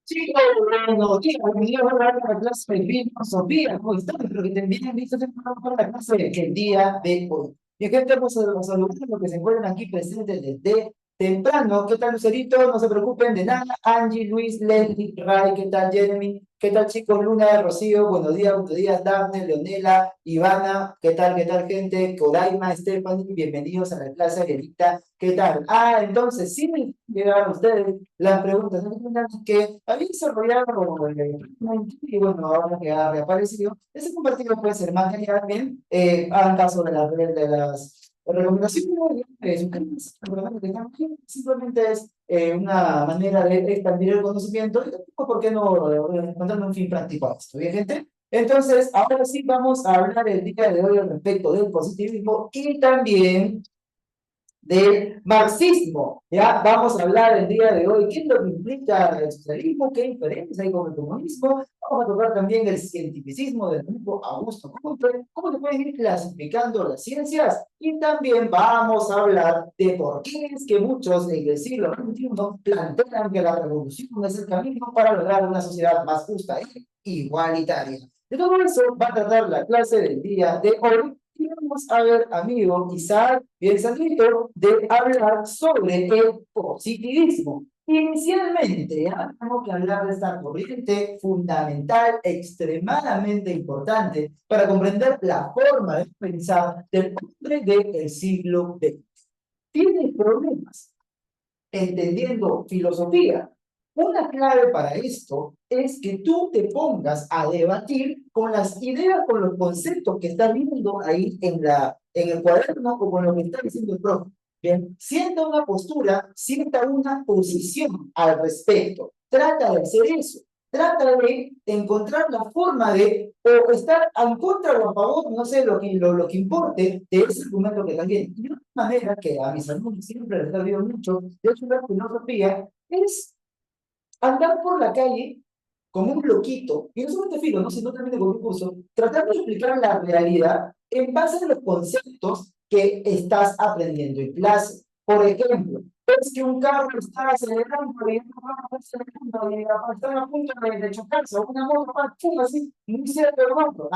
Chicos, buenos días, bienvenidos a la clase de filosofía. ¿Cómo están? Espero que estén bien listos para la clase del día de hoy. Y gente, vamos a saludar a los que se encuentran aquí presentes desde temprano. ¿Qué tal, Lucerito? No se preocupen de nada. Angie, Luis, Leslie, Ray, ¿qué tal, Jeremy? ¿Qué tal, chicos? Luna, Rocío, buenos días, Daphne, Leonela, Ivana, ¿qué tal, gente? Coraima, Stephanie, bienvenidos a la clase Arenita. ¿Qué tal? Entonces, sí me llegaron ustedes las preguntas que había desarrollado y bueno, ahora que ha reaparecido, ese compartido puede ser más general, bien, hagan caso de las recomendaciones de sus temas, que están aquí, simplemente es una manera de expandir el conocimiento y tampoco, ¿por qué no encontrando un fin práctico a esto? ¿Bien, gente? Entonces, ahora sí vamos a hablar el día de hoy al respecto del positivismo y también del marxismo. Ya vamos a hablar el día de hoy qué es lo que implica el socialismo, qué diferencia hay con el comunismo. Vamos a tocar también el cientificismo del grupo Augusto Comte, cómo se pueden ir clasificando las ciencias. Y también vamos a hablar de por qué es que muchos en el siglo XXI plantean que la revolución es el camino para lograr una sociedad más justa e igualitaria. De todo eso va a tratar la clase del día de hoy. Y vamos a ver, amigo Isaac, bien salido, de hablar sobre el positivismo. Inicialmente, ya tengo que hablar de esta corriente fundamental, extremadamente importante para comprender la forma de pensar del hombre del siglo XX. Tiene problemas entendiendo filosofía. Una clave para esto es que tú te pongas a debatir con las ideas, con los conceptos que estás viendo ahí en el cuaderno o con lo que está diciendo el profe. Bien, sienta una postura, sienta una posición al respecto. Trata de hacer eso. Trata de encontrar la forma de o estar en contra o a favor, no sé, lo que importe de ese argumento que también. Y una manera que a mis alumnos siempre les ha servido mucho de estudiar filosofía es andar por la calle como un loquito, y no solamente filo, ¿no? Sino también de cualquier curso, tratando de explicar la realidad en base a los conceptos que estás aprendiendo en clase. Por ejemplo, es que un carro está acelerando y otro carro está acelerando y están a punto de chocarse, o una moto, pum, así, muy cerca del otro.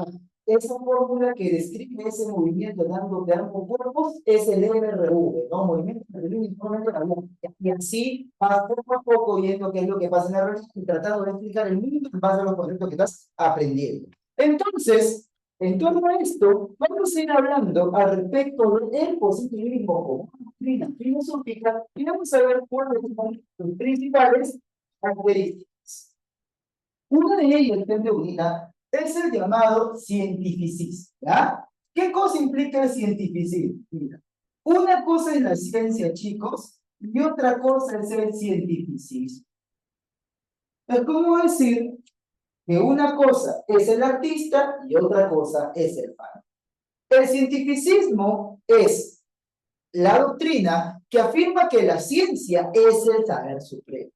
Esa fórmula que describe ese movimiento de ambos cuerpos es el MRV, ¿no? Movimiento de únicamente la luz. Y así vas poco a poco viendo qué es lo que pasa en la realidad y tratando de explicar el mundo en base a los conceptos que estás aprendiendo. Entonces, en torno a esto, vamos a ir hablando al respecto del positivismo como una doctrina filosófica y vamos a ver cuáles son sus principales características. Una de ellas, Unida, es el llamado cientificismo. ¿Ya? ¿Qué cosa implica el cientificismo? Mira, una cosa es la ciencia, chicos, y otra cosa es el cientificismo. Es como decir que una cosa es el artista y otra cosa es el fan. El cientificismo es la doctrina que afirma que la ciencia es el saber supremo,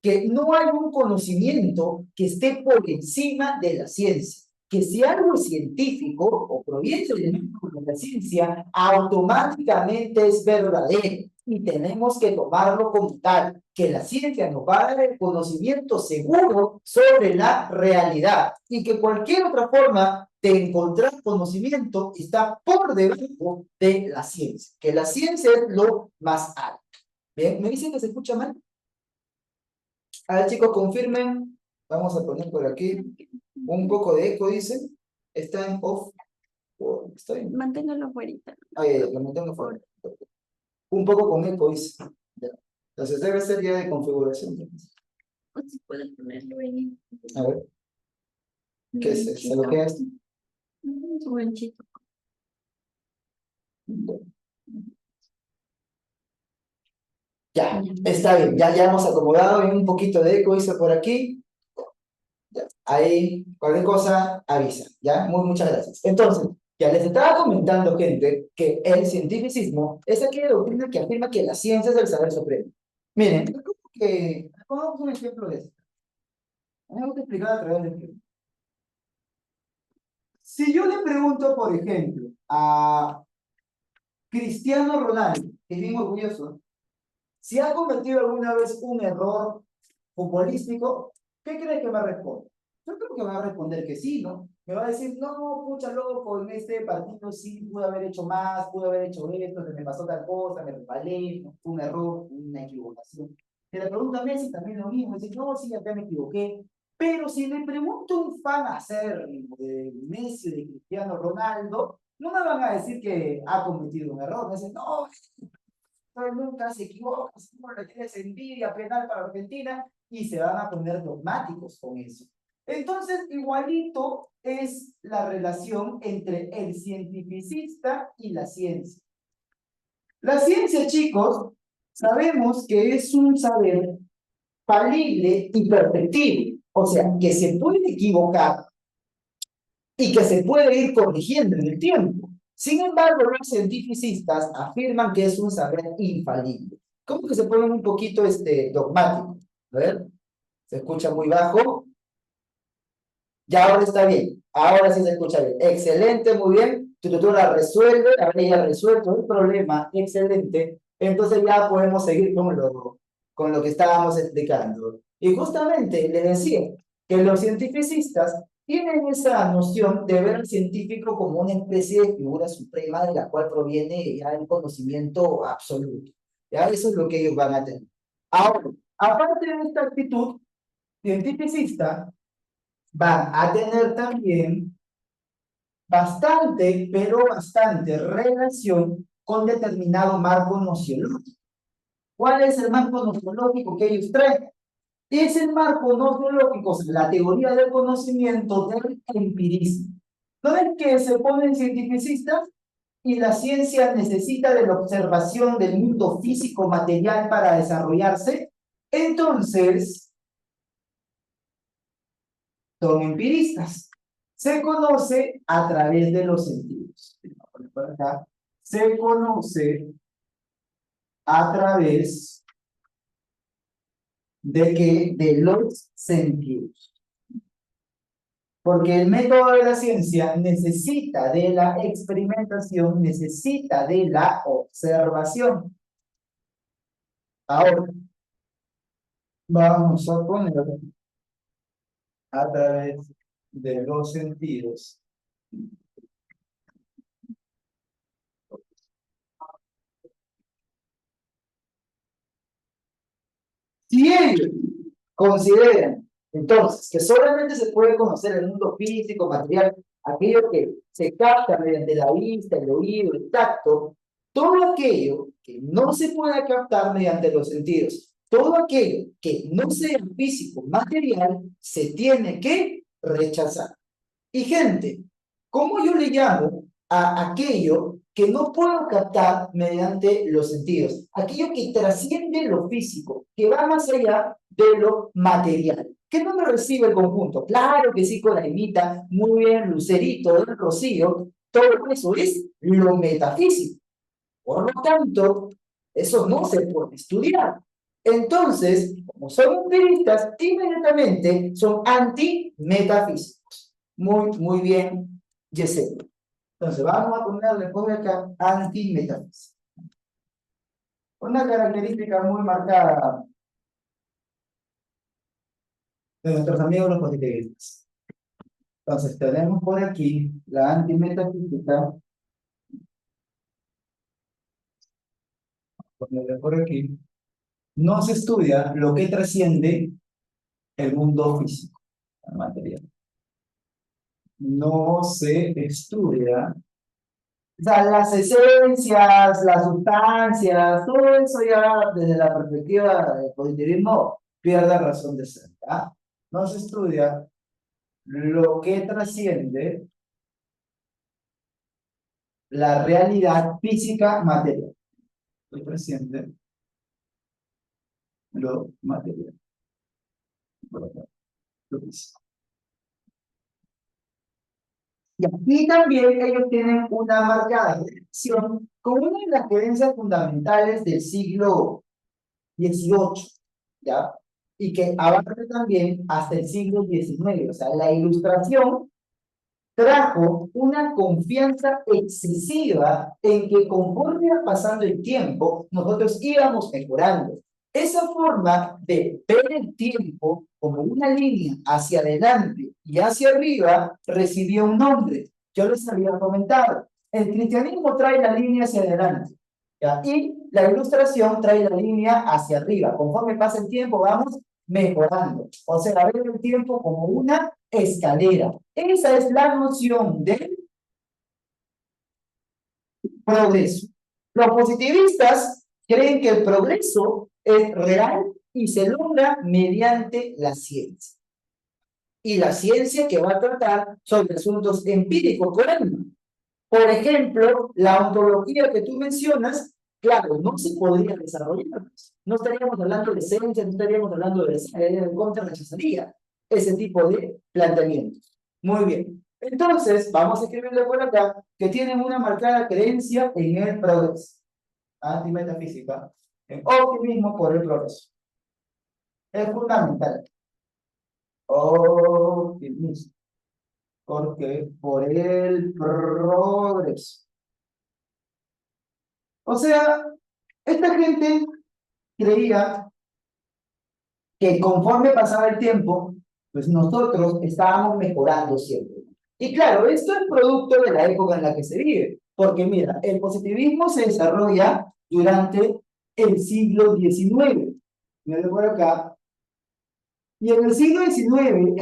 que no hay un conocimiento que esté por encima de la ciencia, que si algo es científico o proviene de la ciencia, automáticamente es verdadero y tenemos que tomarlo como tal, que la ciencia nos va a dar el conocimiento seguro sobre la realidad y que cualquier otra forma de encontrar conocimiento está por debajo de la ciencia, que la ciencia es lo más alto. ¿Bien? ¿Me dicen que se escucha mal? A ver, chicos, confirmen. Vamos a poner por aquí un poco de eco, dice. Está en off. Está bien. Manténgalo fuera. Lo mantengo fuera. Un poco con eco, dice. Ya. Entonces debe ser ya de configuración. O si puedes ponerlo ahí. A ver, ¿qué es eso? ¿Se lo queda esto? Un ganchito. Ya, está bien. Ya hemos acomodado y un poquito de eco hice por aquí. Ya. Ahí, cualquier cosa, avisa. ¿Ya? Muchas gracias. Entonces, ya les estaba comentando, gente, que el cientificismo es aquella doctrina que afirma que la ciencia es el saber supremo. Miren, es como que, pongamos un ejemplo de esto. Tengo que explicar a través de ejemplo. Si yo le pregunto, por ejemplo, a Cristiano Ronaldo, que es bien orgulloso, si ha cometido alguna vez un error futbolístico, ¿qué crees que va a responder? Yo creo que va a responder que sí, ¿no? Me va a decir, no, pucha, loco, en este partido sí pude haber hecho más, pude haber hecho esto, se me pasó tal cosa, me resbalé, fue un error, una equivocación. Que le pregunto a Messi también lo mismo, dice, no, sí, acá me equivoqué. Pero si le pregunto a un fan acérrimo de Messi, de Cristiano Ronaldo, no me van a decir que ha cometido un error. Me dicen, no, nunca se equivoca, siempre le tienes envidia, penal para Argentina, y se van a poner dogmáticos con eso. Entonces, igualito es la relación entre el cientificista y la ciencia. La ciencia, chicos, sabemos que es un saber falible y perfectible, o sea, que se puede equivocar y que se puede ir corrigiendo en el tiempo. Sin embargo, los cientificistas afirman que es un saber infalible. ¿Cómo que se ponen un poquito dogmáticos? A ver, se escucha muy bajo. Ya ahora está bien. Ahora sí se escucha bien. Excelente, muy bien. Tu tutora resuelve, habría resuelto el problema. Excelente. Entonces ya podemos seguir con lo que estábamos explicando. Y justamente le decía que los cientificistas tienen esa noción de ver al científico como una especie de figura suprema de la cual proviene ya el conocimiento absoluto. Ya eso es lo que ellos van a tener. Ahora, aparte de esta actitud cientificista, van a tener también bastante, pero bastante relación con determinado marco nociológico. ¿Cuál es el marco nociológico que ellos traen? Es el marco nociológico, o sea, la teoría del conocimiento del empirismo. ¿No es que se ponen cientificistas y la ciencia necesita de la observación del mundo físico material para desarrollarse? Entonces, son empiristas. Se conoce a través de los sentidos. Por acá. Se conoce a través de que de los sentidos. Porque el método de la ciencia necesita de la experimentación, necesita de la observación. Ahora, vamos a poner a través de los sentidos. Si ellos consideran entonces que solamente se puede conocer el mundo físico, material, aquello que se capta mediante la vista, el oído, el tacto, todo aquello que no se pueda captar mediante los sentidos, todo aquello que no sea físico, material, se tiene que rechazar. Y gente, ¿cómo yo le llamo a aquello que no puedo captar mediante los sentidos? Aquello que trasciende lo físico, que va más allá de lo material. ¿Qué no me recibe el conjunto? Claro que sí, con la imita, muy bien, Lucerito, el Rocío, todo eso es lo metafísico. Por lo tanto, eso no se puede estudiar. Entonces, como son empiristas, inmediatamente son antimetafísicos. Muy bien, Yesenia. Entonces, vamos a ponerle por acá antimetafísico. Una característica muy marcada de nuestros amigos los positivistas. Entonces, tenemos por aquí la antimetafísica. Ponerle por aquí. No se estudia lo que trasciende el mundo físico, el material. No se estudia. O sea, las esencias, las sustancias, todo eso ya desde la perspectiva del positivismo pierde razón de ser. ¿Ya? No se estudia lo que trasciende la realidad física material. Lo que trasciende lo material. Lo físico. Y aquí también ellos tienen una marcada relación con una de las creencias fundamentales del siglo XVIII, ¿ya? Y que abarca también hasta el siglo XIX. O sea, la ilustración trajo una confianza excesiva en que conforme iba pasando el tiempo, nosotros íbamos mejorando. Esa forma de ver el tiempo como una línea hacia adelante y hacia arriba recibió un nombre. Yo les había comentado. El cristianismo trae la línea hacia adelante, ¿ya? Y la ilustración trae la línea hacia arriba. Conforme pasa el tiempo, vamos mejorando. O sea, ver el tiempo como una escalera. Esa es la noción del progreso. Los positivistas creen que el progreso es real y se logra mediante la ciencia. Y la ciencia que va a tratar sobre asuntos empíricos, ¿correcto? Por ejemplo, la ontología que tú mencionas, claro, no se podría desarrollar. No estaríamos hablando de ciencia, no estaríamos hablando de en contra, rechazaría ese tipo de planteamientos. Muy bien. Entonces, vamos a escribirle por acá que tienen una marcada creencia en el progreso. Antimetafísica. En optimismo por el progreso. Es fundamental. Optimismo. Porque por el progreso. O sea, esta gente creía que conforme pasaba el tiempo, pues nosotros estábamos mejorando siempre. Y claro, esto es producto de la época en la que se vive, porque mira, el positivismo se desarrolla durante el siglo XIX. Mira por acá. Y en el siglo XIX,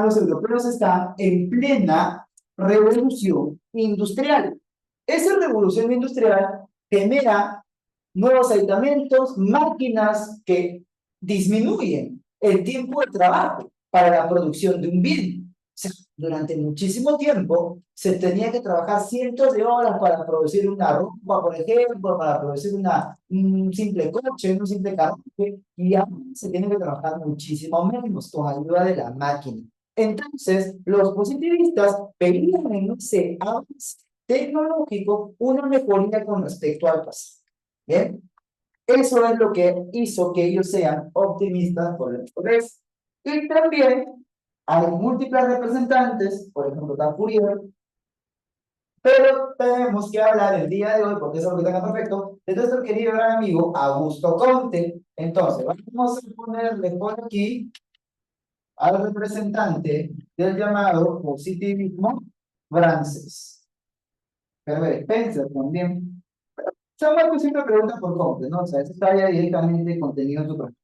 los europeos están en plena revolución industrial. Esa revolución industrial genera nuevos aditamentos, máquinas que disminuyen el tiempo de trabajo para la producción de un bien. O sea, durante muchísimo tiempo se tenía que trabajar cientos de horas para producir una ropa, por ejemplo, para producir un simple coche, un simple carro, y ahora se tiene que trabajar muchísimo menos con ayuda de la máquina. Entonces, los positivistas veían en ese avance tecnológico una mejoría con respecto al pasado. ¿Bien? Eso es lo que hizo que ellos sean optimistas por el progreso. Y también hay múltiples representantes, por ejemplo, está Fourier, pero tenemos que hablar el día de hoy, porque eso es lo que tenga perfecto, de nuestro querido gran amigo Augusto Comte. Entonces, vamos a ponerle por aquí al representante del llamado positivismo francés. Pero Spencer también. Samuel siempre pregunta por Comte, ¿no? O sea, eso está ya directamente contenido en su programa.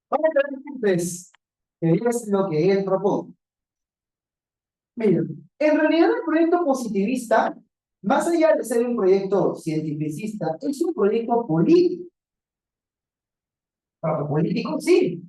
Vamos a ver, pues, qué es lo que él propone. Miren, en realidad el proyecto positivista, más allá de ser un proyecto cientificista, es un proyecto político. Político, sí,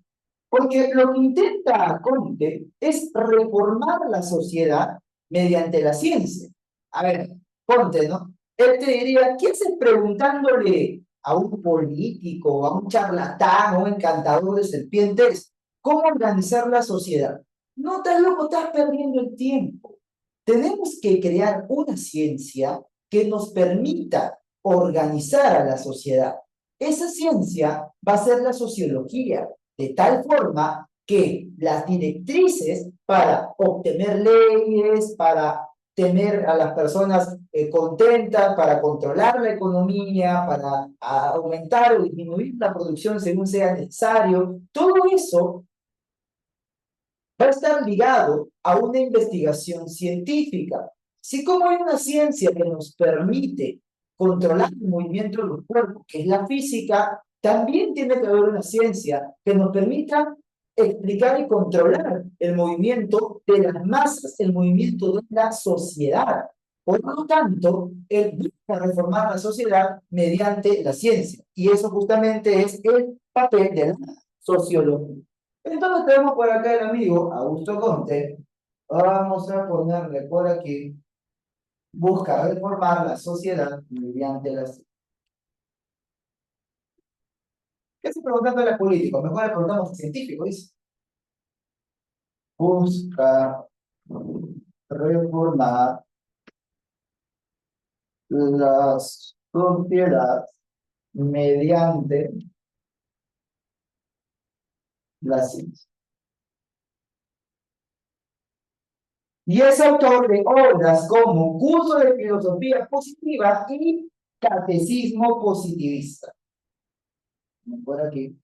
porque lo que intenta Comte es reformar la sociedad mediante la ciencia. A ver, Comte, ¿no? Él te diría, ¿qué haces preguntándole a un político, a un charlatán, a un encantador de serpientes, cómo organizar la sociedad? No, estás loco, estás perdiendo el tiempo. Tenemos que crear una ciencia que nos permita organizar a la sociedad. Esa ciencia va a ser la sociología, de tal forma que las directrices para obtener leyes, para tener a las personas contentas, para controlar la economía, para aumentar o disminuir la producción según sea necesario, todo eso va a estar ligado a una investigación científica. Si como hay una ciencia que nos permite controlar el movimiento de los cuerpos, que es la física, también tiene que haber una ciencia que nos permita explicar y controlar el movimiento de las masas, el movimiento de la sociedad. Por lo tanto, él busca reformar la sociedad mediante la ciencia. Y eso justamente es el papel de la sociología. Entonces tenemos por acá el amigo Augusto Comte. Vamos a ponerle por aquí, busca reformar la sociedad mediante la ciencia. ¿Qué se preguntando a los políticos? Mejor le preguntamos a científicos, dice. Busca reformar la sociedad mediante la ciencia. Y es autor de obras como Curso de Filosofía Positiva y Catecismo Positivista. Por aquí.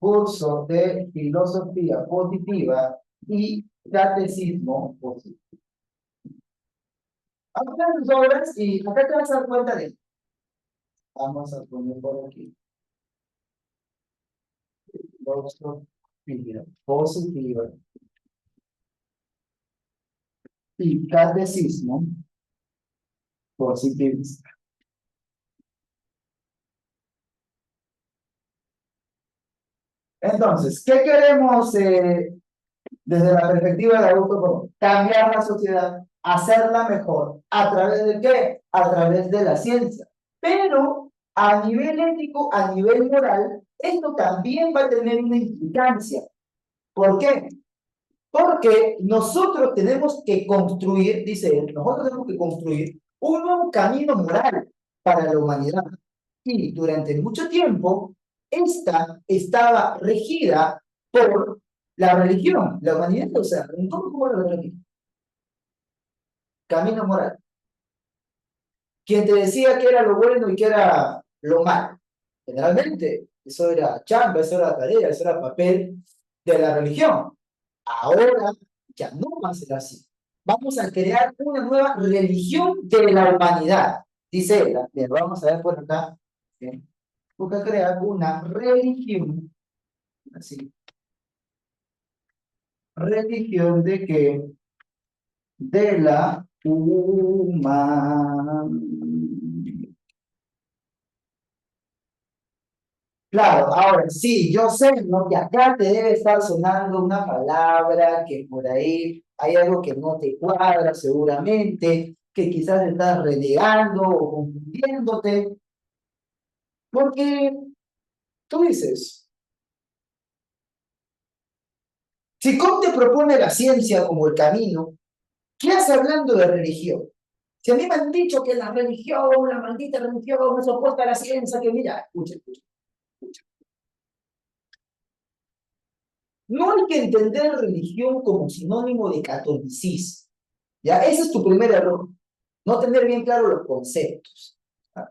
curso de filosofía positiva y catecismo positivo. Acá tus obras y acá te vas a dar cuenta de. Vamos a poner por aquí. Filosofía positiva y catecismo positivista. Entonces, ¿qué queremos desde la perspectiva de adulto común? Cambiar la sociedad, hacerla mejor. ¿A través de qué? A través de la ciencia. Pero a nivel ético, a nivel moral, esto también va a tener una implicancia. ¿Por qué? Porque nosotros tenemos que construir, dice él, nosotros tenemos que construir un nuevo camino moral para la humanidad. Y durante mucho tiempo, esta estaba regida por la religión, la humanidad, o sea, ¿cómo la religión? Camino moral. Quien te decía que era lo bueno y que era lo malo. Generalmente, eso era chamba, eso era tarea, eso era papel de la religión. Ahora ya no va a ser así. Vamos a crear una nueva religión de la humanidad. Dice él, bien, vamos a ver por acá. Bien. Busca crear una religión, así. Religión de qué? De la humanidad. Claro, ahora sí, yo sé, ¿no? Que acá te debe estar sonando una palabra que por ahí hay algo que no te cuadra seguramente, que quizás estás renegando o confundiéndote, porque tú dices, si Comte propone la ciencia como el camino, ¿qué hace hablando de religión? Si a mí me han dicho que la religión, la maldita religión, no soporta la ciencia, que mira, escucha, escucha. No hay que entender religión como sinónimo de catolicismo. ¿Ya? Ese es tu primer error. No tener bien claro los conceptos. ¿Ya?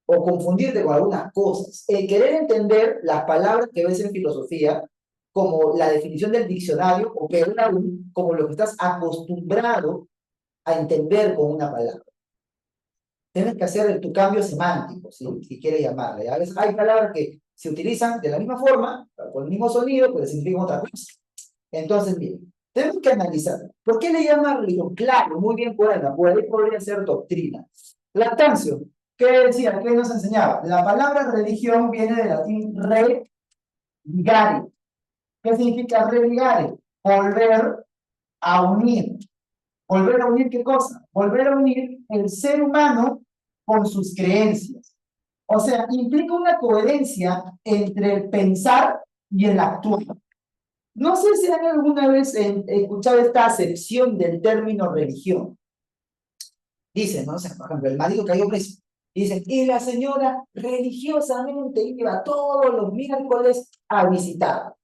O confundirte con algunas cosas. El querer entender las palabras que ves en filosofía como la definición del diccionario, o peor aún, como lo que estás acostumbrado a entender con una palabra. Tienes que hacer tu cambio semántico, si quieres llamarle. A veces hay palabras que se utilizan de la misma forma, con el mismo sonido, pero significan otra cosa. Entonces, bien, tenemos que analizar. ¿Por qué le llaman religión? Claro, muy bien por ahí podría ser doctrina. Lactancio, ¿qué decía? ¿Qué nos enseñaba? La palabra religión viene del latín religare. ¿Qué significa religare? Volver a unir. ¿Volver a unir qué cosa? Volver a unir el ser humano con sus creencias. O sea, implica una coherencia entre el pensar y el actuar. No sé si han alguna vez escuchado esta acepción del término religión. Dicen, ¿no? O sea, por ejemplo, el marido cayó preso. Dicen, y la señora religiosamente iba todos los miércoles a visitar.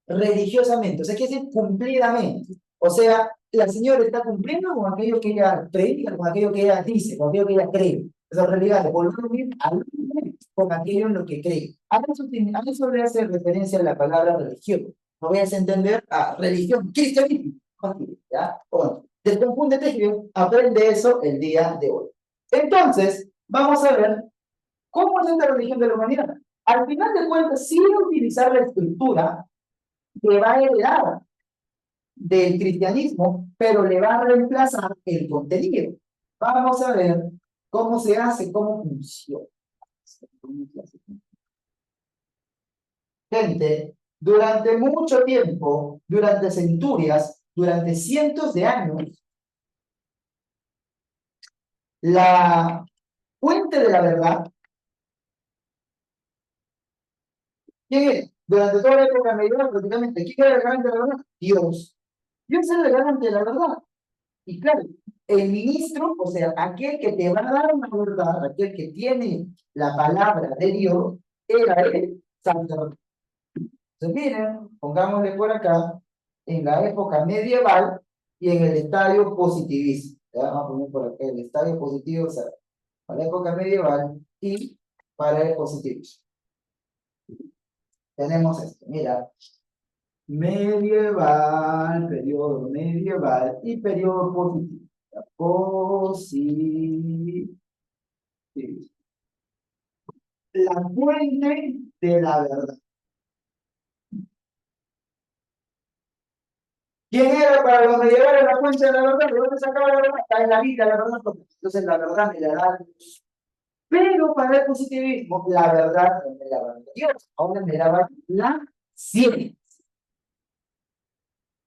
Religiosamente, o sea, quiere decir cumplidamente. O sea, la señora está cumpliendo con aquello que ella predica, con aquello que ella dice, con aquello que ella cree. O sea, en realidad, volver a unir con aquello en lo que cree. A eso le hace referencia a la palabra religión. No voy a entender a religión, cristianismo. ¿Ya? Bueno, descompúndete y aprende eso el día de hoy. Entonces, vamos a ver cómo es esta religión de la humanidad. Al final de cuentas, sí utilizar la estructura que va a heredar del cristianismo, pero le va a reemplazar el contenido. Vamos a ver cómo se hace, cómo funciona. Gente, durante mucho tiempo, durante centurias, durante cientos de años, la fuente de la verdad, ¿quién es? Durante toda la época medieval, prácticamente, ¿quién era el garante de la verdad? Dios. Dios era el garante de la verdad. Y claro, el ministro, o sea, aquel que te va a dar una verdad, aquel que tiene la palabra de Dios, era el sacerdote. Entonces, miren, pongámosle por acá, en la época medieval y en el estadio positivista. Ya vamos a poner por acá el estadio positivo, o sea, para la época medieval y para el positivismo. tenemos esto, mira. Medieval, periodo medieval y periodo positivo. Positivo. La fuente de la verdad. ¿Quién era para los medievales la fuente de la verdad? ¿De dónde sacaba la verdad? Está en la vida, la verdad. Entonces la verdad me la da Dios. Pero para el positivismo, la verdad no me la va a dar Dios. Ahora me la va a dar la ciencia.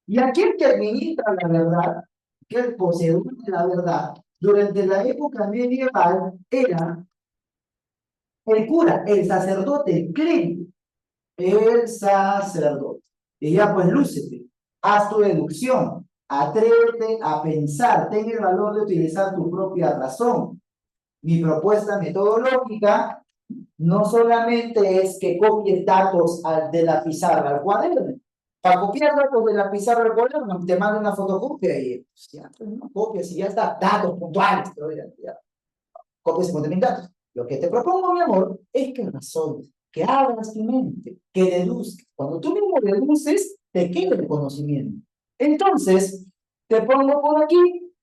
Y aquel que administra la verdad, que el poseedor de la verdad, durante la época medieval era el cura, el sacerdote, el clérigo, el sacerdote. Y ya pues lúcete, haz tu deducción, atrévete a pensar, ten el valor de utilizar tu propia razón. Mi propuesta metodológica no solamente es que copies datos de la pizarra al cuaderno. Para copiar datos de la pizarra al cuaderno, te mando una fotocopia y pues, ya, pues, una copia, si ya está, datos puntuales, pero ya, copias y ponte datos. Lo que te propongo, mi amor, es que razones, que abras tu mente, que deduzcas. Cuando tú mismo deduces, te queda el conocimiento. Entonces, te pongo por aquí,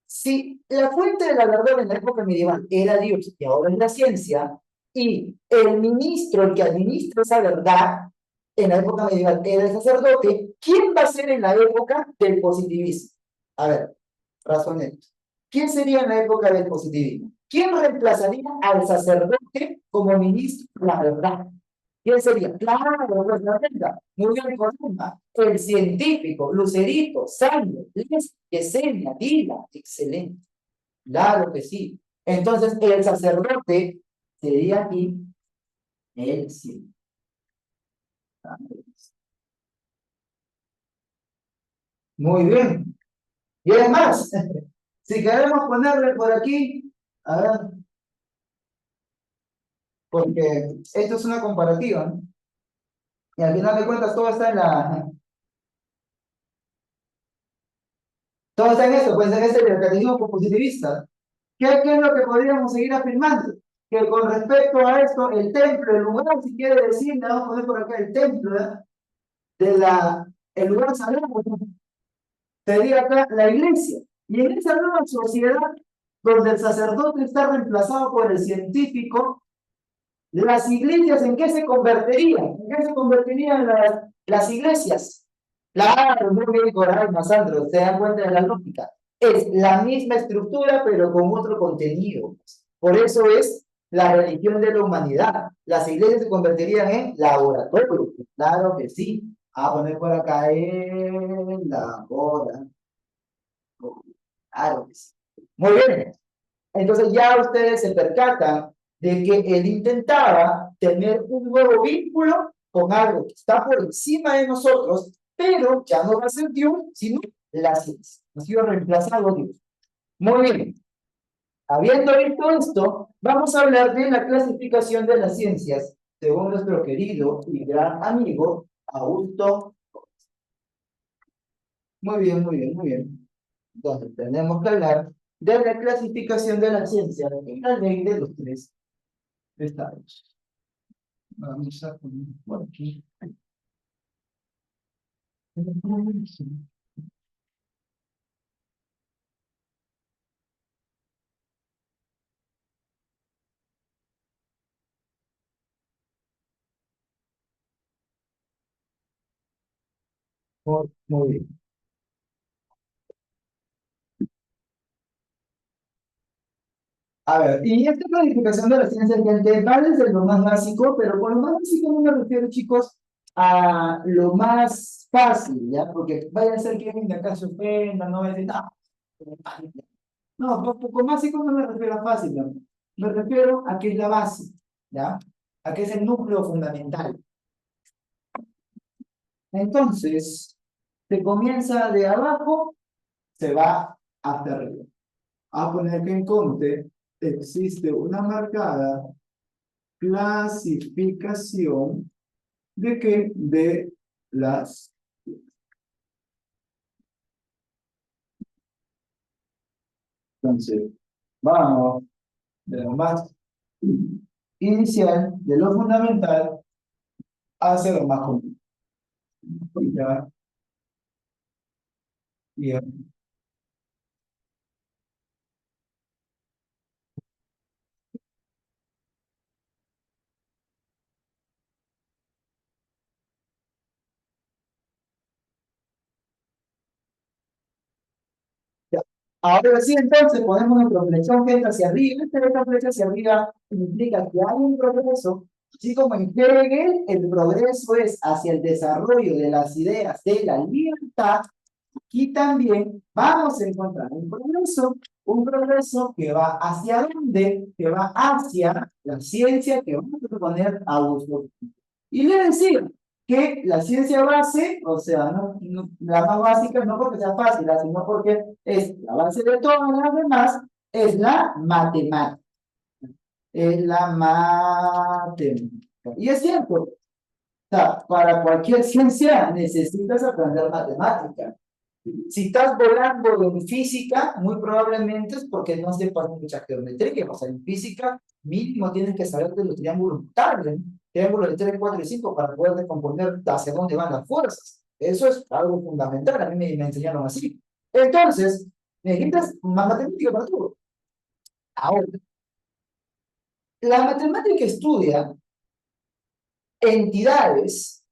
si la fuente de la verdad en la época medieval era Dios y ahora es la ciencia, y el ministro, el que administra esa verdad en la época medieval era el sacerdote, ¿quién va a ser en la época del positivismo? A ver, razonemos. ¿Quién sería en la época del positivismo? ¿Quién reemplazaría al sacerdote como ministro de la verdad? ¿Quién sería? Claro, pues la verdad. Muy bien, Columba. El científico, Lucerito, Sandro, Les, Yesenia, Dila. Excelente. Claro que sí. Entonces, el sacerdote sería aquí el científico. Muy bien. Y además, si queremos ponerle por aquí, a ver, porque esto es una comparativa, ¿no? Y al final de cuentas todo está en eso, pues en ese mercantilismo positivista. ¿Qué es lo que podríamos seguir afirmando? Que con respecto a esto, el templo, el lugar, si quiere decir, le vamos a poner por acá el templo, ¿verdad? El lugar sagrado, sería acá la iglesia. Y en esa nueva sociedad, donde el sacerdote está reemplazado por el científico, las iglesias, ¿en qué se convertirían? ¿En qué se convertirían las iglesias? Claro, muy bien, Coral, Sandro, se dan cuenta de la lógica. Es la misma estructura, pero con otro contenido. Por eso es la religión de la humanidad. Las iglesias se convertirían en laboratorio. Claro que sí. A poner por acá en laboratorio. Claro que sí. Muy bien. Entonces ya ustedes se percatan de que él intentaba tener un nuevo vínculo con algo que está por encima de nosotros, pero ya no va a ser Dios, sino la ciencia. Ha sido reemplazado Dios. Muy bien. Habiendo visto esto, vamos a hablar de la clasificación de las ciencias según nuestro querido y gran amigo Augusto. Muy bien, muy bien, muy bien. Entonces, tenemos que hablar de la clasificación de las ciencias en la ley de los tres estados. Vamos a poner por aquí. Muy bien. A ver, y esta clasificación de las ciencias gente va desde lo más básico, pero con lo más básico no me refiero, chicos, a lo más fácil, ¿ya? Porque vaya a ser que alguien de acá se ofenda, no va a decir, no, poco básico no me refiero a fácil, no. Me refiero a que es la base, ¿ya? A que es el núcleo fundamental. Entonces, se comienza de abajo, se va hasta arriba. A poner que en Conte existe una marcada clasificación de que de las. Entonces, vamos de lo más inicial, de lo fundamental, hace lo más común. Ya, bien. Ya. Ahora sí, entonces ponemos nuestra flexión que entra hacia arriba. Esta flecha hacia arriba implica que hay un progreso, así como en Hegel, el progreso es hacia el desarrollo de las ideas de la libertad. Aquí también vamos a encontrar un progreso que va hacia dónde, que va hacia la ciencia que vamos a proponer a uso. Y le decía que la ciencia base, o sea, la más básica, no porque sea fácil, sino porque es la base de todas las demás, es la matemática. Es la matemática. Y es cierto, o sea, para cualquier ciencia necesitas aprender matemática. Si estás volando en física, muy probablemente es porque no sepas mucha geometría. O sea, en física mínimo tienes que saber de los triángulos notables, ¿no? Triángulos de 3, 4 y 5 para poder descomponer hacia dónde van las fuerzas. Eso es algo fundamental, a mí me enseñaron así. Entonces, necesitas más matemática para todo. Ahora, la matemática estudia entidades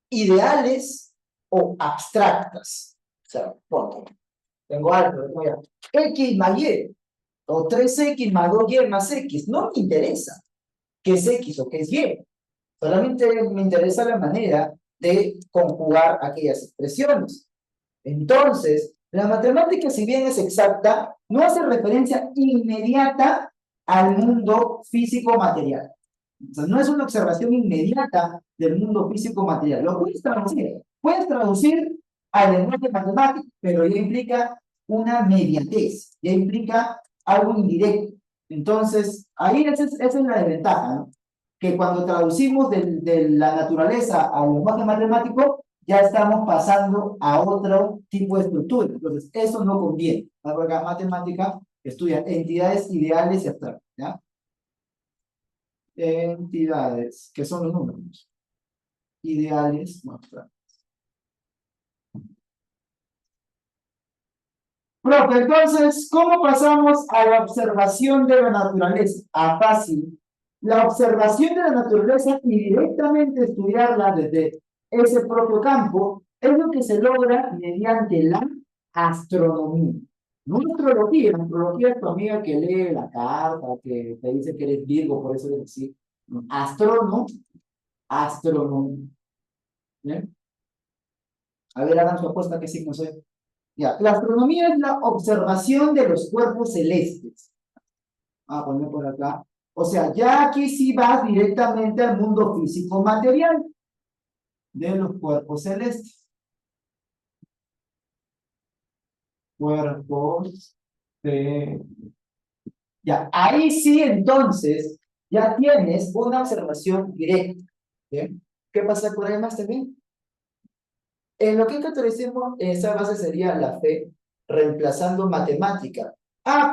ideales o abstractas. O sea, tengo algo, tengo ya. X más Y, o 3x más 2y más x. No me interesa qué es x o qué es y. Solamente me interesa la manera de conjugar aquellas expresiones. Entonces, la matemática, si bien es exacta, no hace referencia inmediata al mundo físico-material. O sea, no es una observación inmediata del mundo físico-material. Lo puedes traducir al lenguaje matemático, pero ya implica una mediatez, ya implica algo indirecto. Entonces, ahí esa es la desventaja, ¿no? Que cuando traducimos de la naturaleza al lenguaje matemático, ya estamos pasando a otro tipo de estructura. Entonces, eso no conviene. Porque la matemática estudia entidades ideales y abstractas, ¿ya? Entidades, que son los números. Ideales, no abstractos. Profe, entonces, ¿cómo pasamos a la observación de la naturaleza? Fácil. La observación de la naturaleza y directamente estudiarla desde ese propio campo es lo que se logra mediante la astronomía. No astrología, astrología es tu amiga que lee la carta, que te dice que eres Virgo, por eso es así. Astronomía. ¿Bien? A ver, hagan su apuesta, ¿qué signo soy? Ya, la astronomía es la observación de los cuerpos celestes. A poner por acá. O sea, ya aquí sí vas directamente al mundo físico material de los cuerpos celestes. Cuerpos de... Ya, ahí sí entonces ya tienes una observación directa. ¿Bien? ¿Qué pasa con además también? En lo que es catolicismo, esa base sería la fe, reemplazando matemática.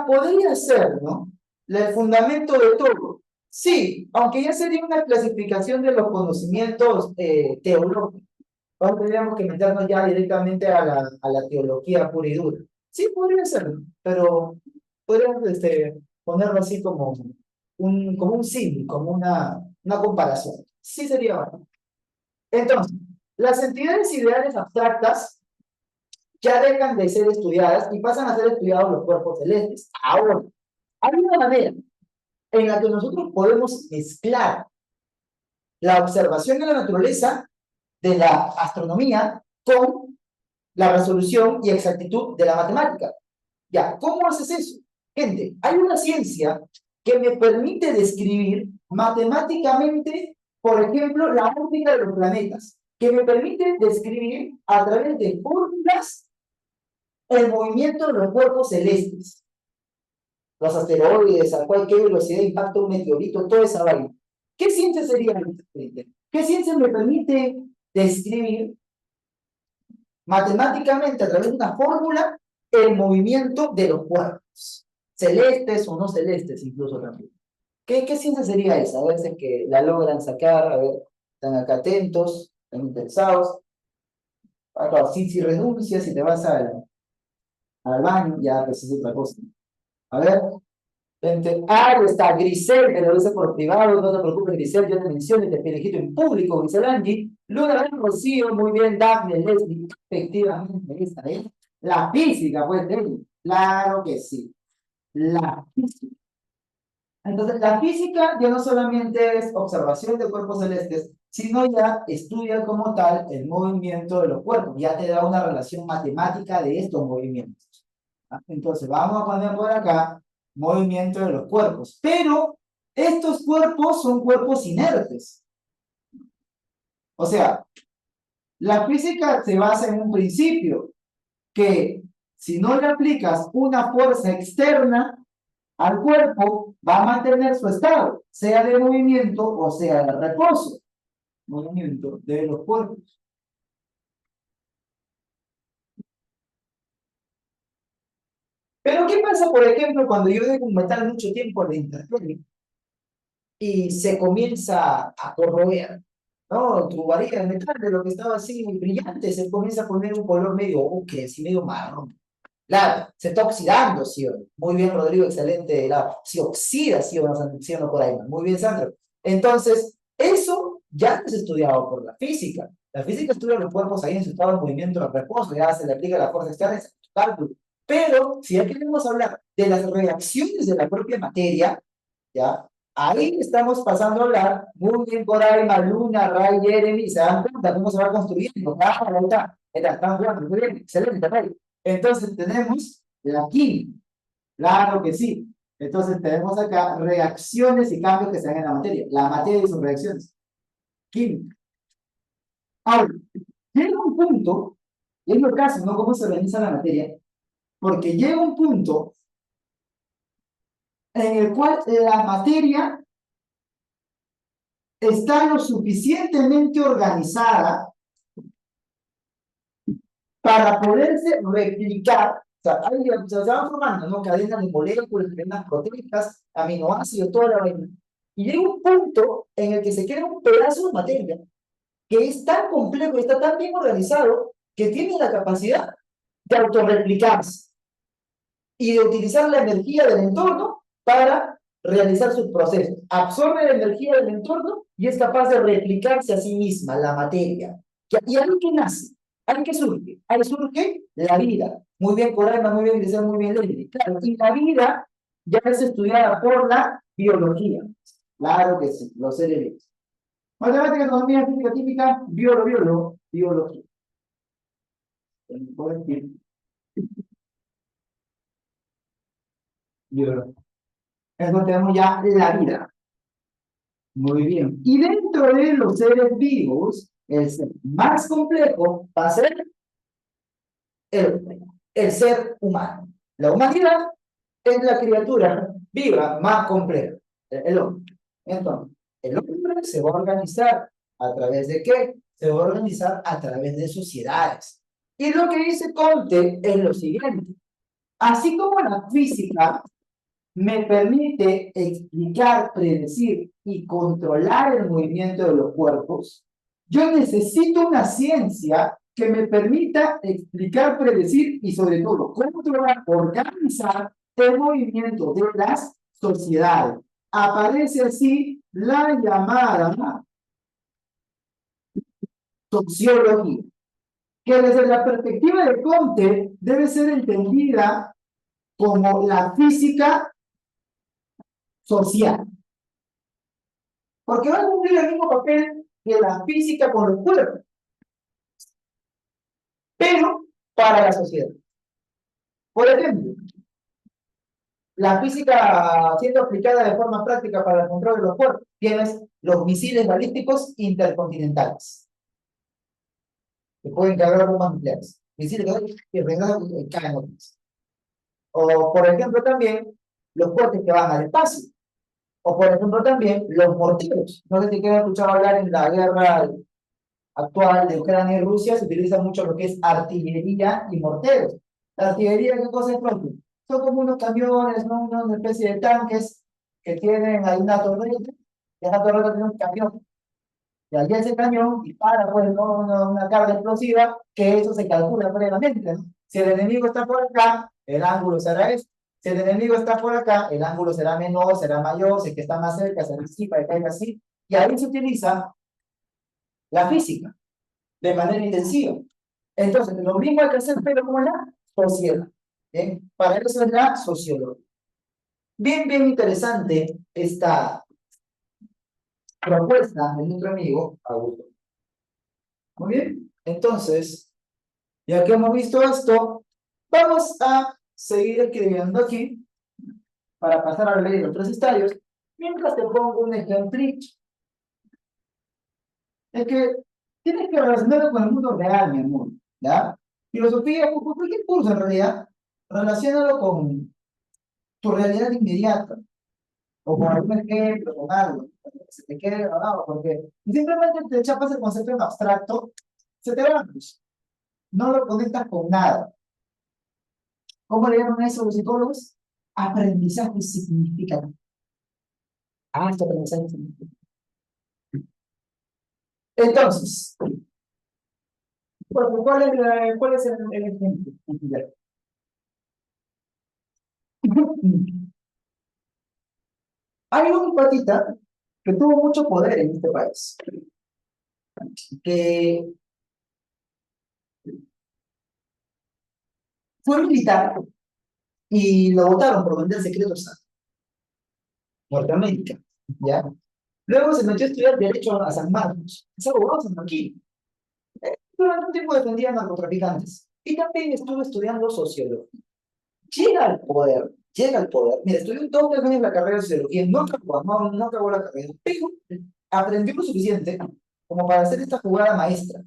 Podría ser, ¿no? El fundamento de todo. Sí, aunque ya sería una clasificación de los conocimientos teológicos. Ahora tendríamos que meternos ya directamente a la teología pura y dura. Sí, podría ser, pero podríamos ponerlo así como un símil, como una comparación. Sí sería bueno. Entonces, las entidades ideales abstractas ya dejan de ser estudiadas y pasan a ser estudiados los cuerpos celestes. Ahora, hay una manera en la que nosotros podemos mezclar la observación de la naturaleza, de la astronomía, con la resolución y exactitud de la matemática. Ya, ¿cómo haces eso? Gente, hay una ciencia que me permite describir matemáticamente, por ejemplo, la órbita de los planetas, que me permite describir a través de fórmulas el movimiento de los cuerpos celestes, los asteroides, a cualquier velocidad impacta un meteorito, toda esa vaina. ¿Qué ciencia sería esta? ¿Qué ciencia me permite describir matemáticamente a través de una fórmula el movimiento de los cuerpos, celestes o no celestes incluso también? ¿Qué ciencia sería esa? A veces que la logran sacar, a ver. Están acá atentos, están interesados. Acá, si renuncias, si te vas al baño, ya pues es otra cosa. A ver, gente. Ah, está Grisel, que lo dice por privado, no te preocupes, Grisel, yo te menciono y te felicito en público, Grisel Angie. Luna del Rocío, muy bien, Daphne, Leslie, efectivamente, esta es la física, pues, claro que sí, la física. Entonces, la física ya no solamente es observación de cuerpos celestes, sino ya estudia como tal el movimiento de los cuerpos, ya te da una relación matemática de estos movimientos. ¿Ah? Entonces, vamos a poner por acá movimiento de los cuerpos, pero estos cuerpos son cuerpos inertes. O sea, la física se basa en un principio que si no le aplicas una fuerza externa al cuerpo, va a mantener su estado, sea de movimiento o sea de reposo. Movimiento de los cuerpos. Pero ¿qué pasa, por ejemplo, cuando yo dejo un metal mucho tiempo en la intemperie y se comienza a corroer? ¿No? Tu varilla de metal, de lo que estaba así muy brillante, se comienza a poner un color medio ocre, así medio marrón. Claro, se está oxidando, ¿sí o no? Muy bien, Rodrigo, excelente. Se oxida, ¿sí o no, sí o no, por ahí? Muy bien, Sandro. Entonces, eso ya no es estudiado por la física. La física estudia los cuerpos ahí en su estado de movimiento de reposo, ya se le aplica la fuerza externa y se cálculo. Pero, si ya queremos hablar de las reacciones de la propia materia, ¿ya? Ahí estamos pasando a hablar, muy bien por ahí, Maluna, Ray, Jeremy, se dan cuenta cómo se va construyendo. Ah, ahí está, están jugando, muy bien, excelente, Ray. Entonces tenemos la química, claro que sí. Entonces tenemos acá reacciones y cambios que se dan en la materia y sus reacciones. Química. Ahora, llega un punto, y es lo caso, ¿no? Cómo se organiza la materia, porque llega un punto en el cual la materia está lo suficientemente organizada para poderse replicar. O sea, ahí se van formando, ¿no? Cadenas de moléculas, cadenas proteicas, aminoácidos, toda la vaina. Y llega un punto en el que se crea un pedazo de materia que es tan complejo y está tan bien organizado que tiene la capacidad de autorreplicarse y de utilizar la energía del entorno para realizar sus procesos. Absorbe la energía del entorno y es capaz de replicarse a sí misma, la materia. ¿Y ahí qué nace? ¿Ahí qué surge? Ahí surge la vida. Muy bien, Coraima, muy bien, Grisel, muy bien, Leslie. Claro, y la vida ya es estudiada por la biología. Claro que sí, los seres vivos. Matemática, economía, física, química, biología. Biología. Entonces tenemos ya la vida. Muy bien. Y dentro de los seres vivos, el ser más complejo va a ser el ser humano. La humanidad es la criatura viva más compleja, el hombre. Entonces, el hombre se va a organizar a través de qué? Se va a organizar a través de sociedades. Y lo que dice Comte es lo siguiente. Así como la física me permite explicar, predecir y controlar el movimiento de los cuerpos, yo necesito una ciencia que me permita explicar, predecir y sobre todo controlar, organizar el movimiento de las sociedades. Aparece así la llamada sociología, que desde la perspectiva de Comte debe ser entendida como la física social. Porque va a cumplir el mismo papel que la física con los cuerpos, pero para la sociedad. Por ejemplo, la física siendo aplicada de forma práctica para el control de los cuerpos, tienes los misiles balísticos intercontinentales, que pueden cargar bombas nucleares. Misiles que regresan y caen otros. O, por ejemplo, también los cohetes que van al espacio. O, por ejemplo, también los morteros. No sé si quieres escuchar hablar en la guerra actual de Ucrania y Rusia, se utiliza mucho lo que es artillería y morteros. La artillería, ¿qué cosa es propio? Son como unos camiones, ¿no? Una especie de tanques que tienen ahí una torreta, y esa torreta tiene un camión. Y allí ese cañón dispara pues, ¿no? una carga explosiva, que eso se calcula previamente, ¿no? Si el enemigo está por acá, el ángulo será este. Si el enemigo está por acá, el ángulo será menor, será mayor, si el que está más cerca será así, para que caiga así. Y ahí se utiliza la física de manera intensiva. Entonces, lo mismo hay que hacer, pero como la sociedad. ¿Bien? Para eso es la sociología. Bien interesante esta propuesta de nuestro amigo Augusto. Muy bien, entonces, ya que hemos visto esto, vamos a seguir escribiendo aquí para pasar a leer los tres estadios, mientras te pongo un ejemplito. Es que tienes que relacionarlo con el mundo real, mi amor, ¿ya? Filosofía, cualquier curso en realidad, relacionalo con tu realidad inmediata, o con algún ejemplo, con algo, para que se te quede grabado, porque simplemente te chapas el concepto en abstracto, se te va, pues. No lo conectas con nada. ¿Cómo le llaman a eso los psicólogos? Aprendizaje significativo. Ah, esto aprendizaje significativo. Entonces, ¿cuál es el ejemplo? Hay un patita que tuvo mucho poder en este país, que fue militar y lo votaron por vender secretos a Norteamérica, ¿ya? Luego se metió a estudiar Derecho a San Marcos, es abogado sanmarquino. Durante un tiempo defendía a narcotraficantes y también estuvo estudiando sociología. Llega al poder. Mira, estudió 2 años la carrera de sociología, no acabó la carrera, pero aprendió lo suficiente como para hacer esta jugada maestra.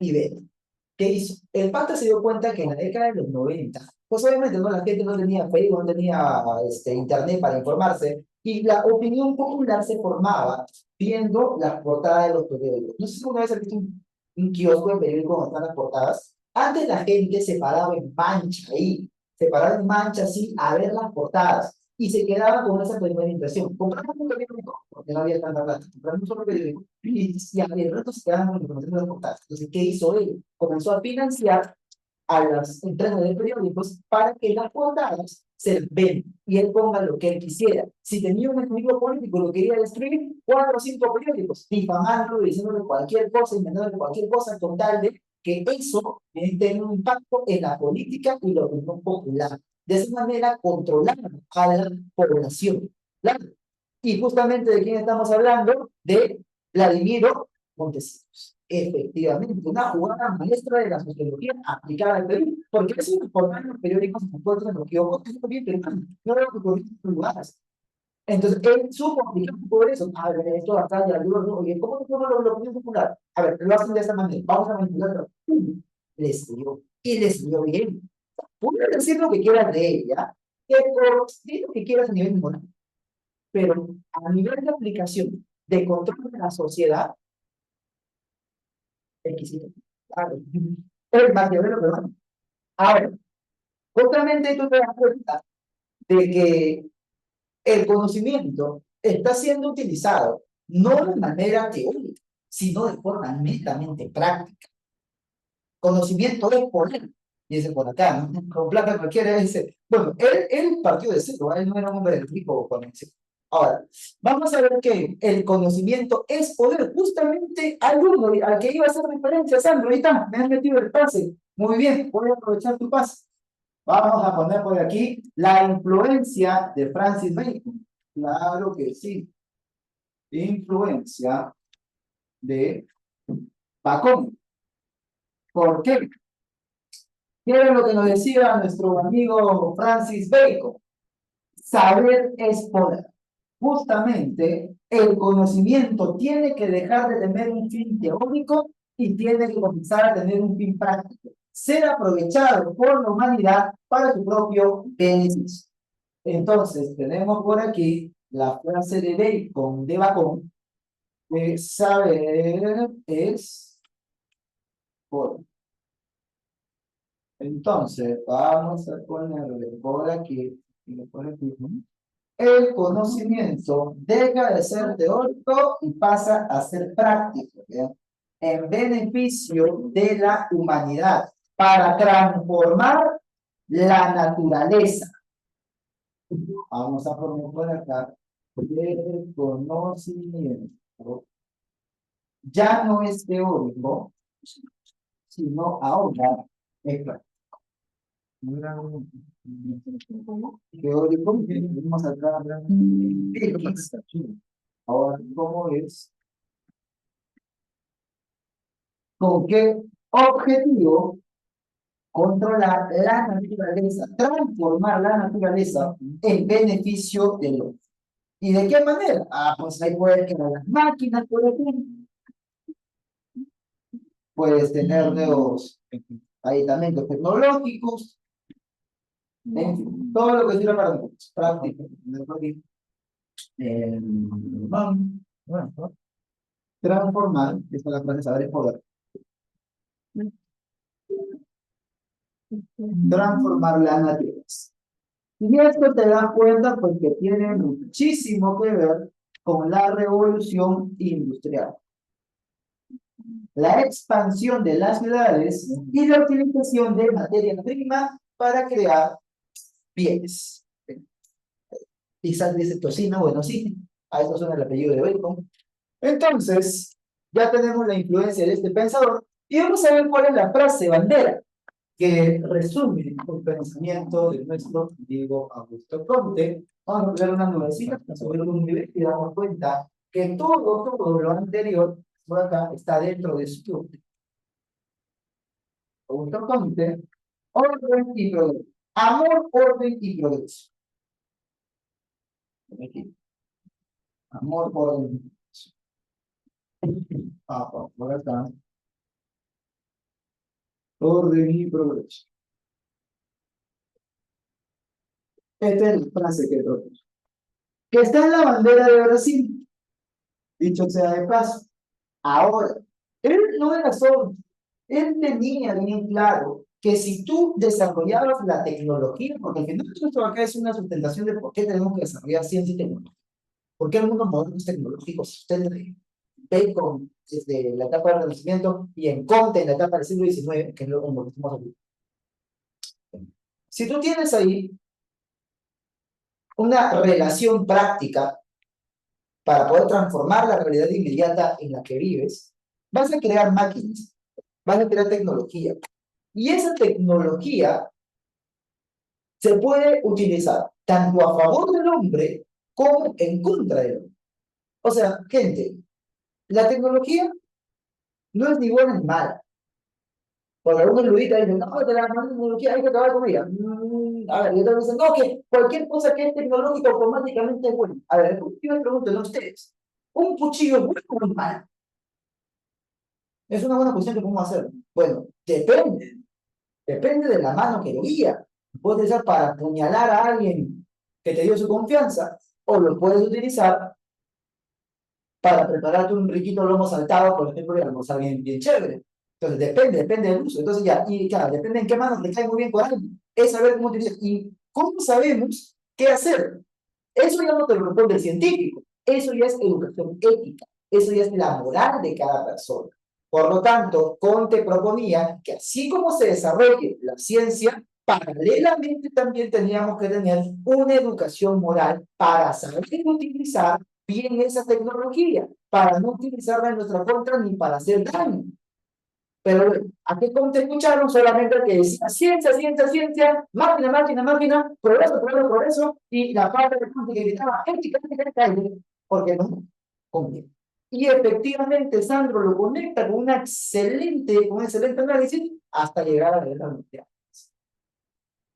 Y ve, ¿qué hizo? El pata se dio cuenta que en la década de los 90, pues obviamente ¿no? La gente no tenía Facebook, no tenía internet para informarse, y la opinión popular se formaba viendo las portadas de los periódicos. No sé si alguna vez has visto un kiosco de periódicos donde están las portadas. Antes la gente se paraba en mancha ahí, se paraba en mancha así a ver las portadas, y se quedaba con esa primera impresión. Compramos un periódico, porque no había tanta plata, compramos un solo periódico, y el resto se quedaban con la información de las portadas. Entonces, ¿qué hizo él? Comenzó a financiar a las empresas de periódicos para que las portadas se ven y él ponga lo que él quisiera. Si tenía un enemigo político lo quería destruir, 4 o 5 periódicos, difamándolo, diciéndole cualquier cosa, inventándole cualquier cosa, con tal de que eso tenga un impacto en la política y la opinión popular. De esa manera, controlar a la población. ¿Claro? Y justamente de quién estamos hablando, de Vladimiro Montesinos. Efectivamente, una jugada maestra de la sociología aplicada al Perú, porque eso es informar en los periódicos en contra de lo que ocurre en Perú, no lo que ocurre en otros lugares. Entonces, él supo aplicar por eso. A ver, esto acá ya digo, oye, ¿cómo se llama la opinión popular? A ver, lo hacen de esta manera, vamos a manipularlo. Le escribió, y le escribió bien. Puedes decir lo que quieras de ella, pero di lo que quieras a nivel moral, pero a nivel de aplicación, de control de la sociedad, exquisito. Claro. Es más que ver lo que va. Ahora, justamente tú te das cuenta de que el conocimiento está siendo utilizado no de manera teórica, sino de forma netamente práctica. Conocimiento es poder. Dice por acá, ¿no? Con plata cualquiera dice. Bueno, él partió de cero, él no era un hombre del rico cuando inició. Ahora, vamos a ver que el conocimiento es poder. Justamente al uno al que iba a hacer referencia, Sandro, ahí está, me has metido el pase. Muy bien, voy a aprovechar tu pase. Vamos a poner por aquí la influencia de Francis Bacon. Claro que sí. Influencia de Bacon. ¿Por qué? ¿Qué era lo que nos decía nuestro amigo Francis Bacon? Saber es poder. Justamente el conocimiento tiene que dejar de tener un fin teórico y tiene que comenzar a tener un fin práctico. Ser aprovechado por la humanidad para su propio beneficio. Entonces, tenemos por aquí la frase de Bacon, que saber es poder. Entonces, vamos a ponerle por aquí, y por aquí, ¿no? el conocimiento deja de ser teórico y pasa a ser práctico, ¿ya? En beneficio de la humanidad, para transformar la naturaleza. Vamos a poner por acá, el conocimiento ya no es teórico, sino ahora es práctico. Teórico, vamos acá, ahora, ¿cómo es? ¿Con qué objetivo? Controlar la naturaleza, transformar la naturaleza en beneficio del hombre. ¿Y de qué manera? Ah, pues ahí puedes crear las máquinas, por ejemplo. Puedes tener nuevos aditamentos tecnológicos, en fin, todo lo que sirva para nosotros. Práctico. Bueno, transformar, esta es la frase saber es poder. Transformar la naturaleza. Y esto te das cuenta porque tiene muchísimo que ver con la revolución industrial. La expansión de las ciudades y la utilización de materia prima para crear bienes. Quizás dice tocino, bueno, sí, a eso suena el apellido de Bacon. Entonces, ya tenemos la influencia de este pensador y vamos a ver cuál es la frase bandera que resume el pensamiento de nuestro Diego Augusto Comte. Vamos a ver una nubecita sobre un nivel y damos cuenta que todo lo anterior por acá está dentro de su Augusto Comte, orden y progreso. Amor, orden y progreso. Aquí. Amor, orden y progreso. Por acá. Orden y progreso. Esta es la frase que propuso. Que está en la bandera de Brasil. Dicho sea de paso. Ahora, él no era solo. Él tenía bien claro que si tú desarrollabas la tecnología, porque al final esto acá es una sustentación de por qué tenemos que desarrollar ciencia y tecnología. ¿Por qué algunos modelos tecnológicos sustentan Bacon desde la etapa del Renacimiento y en Comte en la etapa del siglo XIX, que es lo que estamos aquí? Si tú tienes ahí una relación práctica para poder transformar la realidad inmediata en la que vives, vas a crear máquinas, vas a crear tecnología. Y esa tecnología se puede utilizar tanto a favor del hombre como en contra del hombre. O sea, gente, la tecnología no es ni buena ni mala. Porque algunos luditas dicen, no, de la tecnología hay que acabar con ella. A ver, y otros dicen, no, que cualquier cosa que es tecnológica automáticamente es buena. A ver, yo les pregunto a ustedes, ¿un cuchillo es bueno o es malo? Es una buena cuestión que podemos hacer. Bueno, depende de la mano que lo guía. Puedes usar para apuñalar a alguien que te dio su confianza, o lo puedes utilizar para prepararte un riquito lomo saltado, por ejemplo, y almorzar bien chévere. Entonces, depende del uso. Entonces, ya, y claro, depende en qué manos le cae muy bien con alguien. Es saber cómo utilizar. ¿Y cómo sabemos qué hacer? Eso ya no te lo responde el científico. Eso ya es educación ética. Eso ya es la moral de cada persona. Por lo tanto, Comte proponía que así como se desarrolle la ciencia, paralelamente también teníamos que tener una educación moral para saber utilizar bien esa tecnología, para no utilizarla en nuestra contra ni para hacer daño. Pero bueno, ¿a qué Comte escucharon? Solamente que decía ciencia, máquina, progreso, y la parte de Comte que gritaba ética, porque no Comte. Y efectivamente Sandro lo conecta con un excelente análisis hasta llegar a la guerra mundial.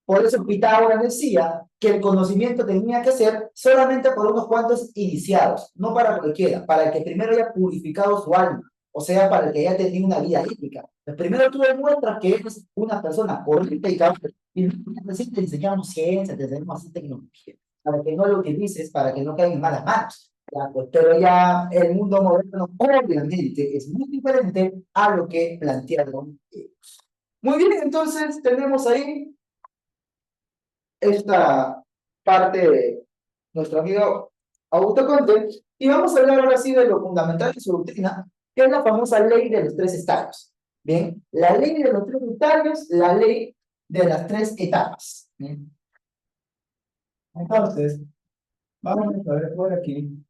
Por eso Pitágoras decía que el conocimiento tenía que ser solamente por unos cuantos iniciados, no para cualquiera, para el que primero haya purificado su alma, o sea, para el que haya tenido una vida ética. Pues primero tú demuestras que eres una persona correcta y capaz, y recién te enseñamos ciencia, te enseñamos así tecnología, para que no lo utilices, para que no caigan en malas manos. Ya, pues, pero ya el mundo moderno, obviamente, es muy diferente a lo que plantearon ellos. Muy bien, entonces tenemos ahí esta parte nuestro amigo Augusto Comte, y vamos a hablar ahora sí de lo fundamental de su doctrina, que es la famosa ley de los tres estadios. Bien, la ley de los tres estadios, la ley de las tres etapas. Bien. Entonces, vamos a ver por aquí.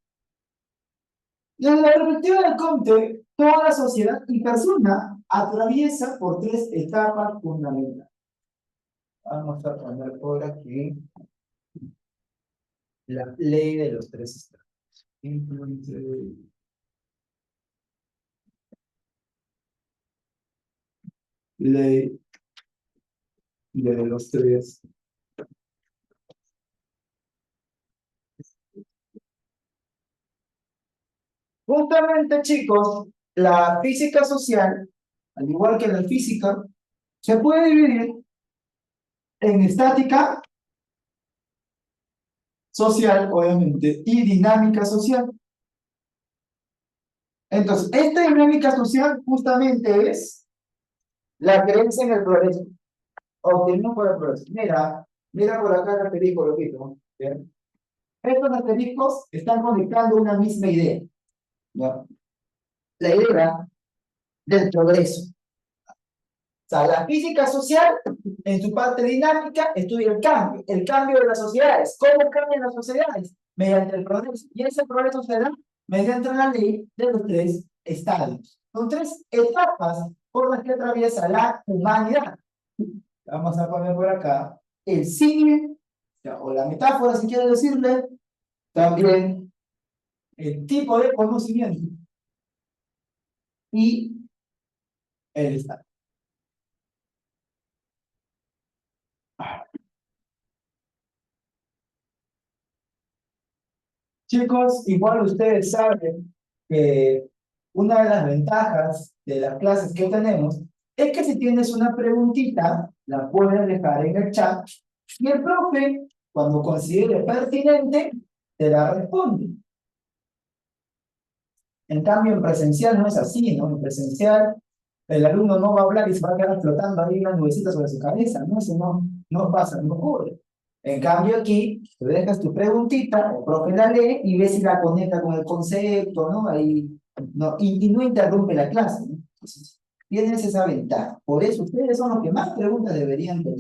Desde la perspectiva del Comte, toda sociedad y persona atraviesa por tres etapas fundamentales. Vamos a poner por aquí la ley de los tres estados. Entonces, ley de los tres. Justamente, chicos, la física social, al igual que la física, se puede dividir en estática social, obviamente, y dinámica social. Entonces, esta dinámica social justamente es la creencia en el progreso, opinión por el progreso. Mira por acá el asterisco, lo quito. ¿Bien? Estos asteriscos están conectando una misma idea, ¿ya? La idea del progreso. O sea, la física social, en su parte dinámica, estudia el cambio de las sociedades. ¿Cómo cambian las sociedades? Mediante el progreso. Y ese progreso se da mediante la ley de los tres estadios. Son tres etapas por las que atraviesa la humanidad. Vamos a poner por acá el símil, o la metáfora, si quiero decirle, también el tipo de conocimiento y el estado. Chicos, igual ustedes saben que una de las ventajas de las clases que tenemos es que si tienes una preguntita, la puedes dejar en el chat y el profe, cuando considere pertinente, te la responde. En cambio, en presencial no es así, ¿no? En presencial, el alumno no va a hablar y se va a quedar flotando ahí una nubecita sobre su cabeza, ¿no? Eso no pasa, no ocurre. En cambio, aquí, tú dejas tu preguntita, el profe la lee y ves si la conecta con el concepto, ¿no? Ahí, no, y no interrumpe la clase, ¿no? Entonces, tienes esa ventaja. Por eso ustedes son los que más preguntas deberían tener.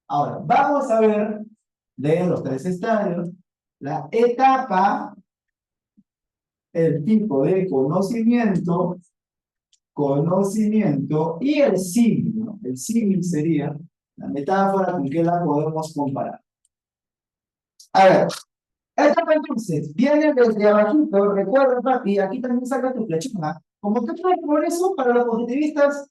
Ahora, vamos a ver de los tres estadios, la etapa, el tipo de conocimiento y el símil, ¿no? El símil sería la metáfora con que la podemos comparar. A ver, esta entonces viene desde abajito, recuerda, papi, aquí también saca tu flechona. Como que trae progreso para los positivistas,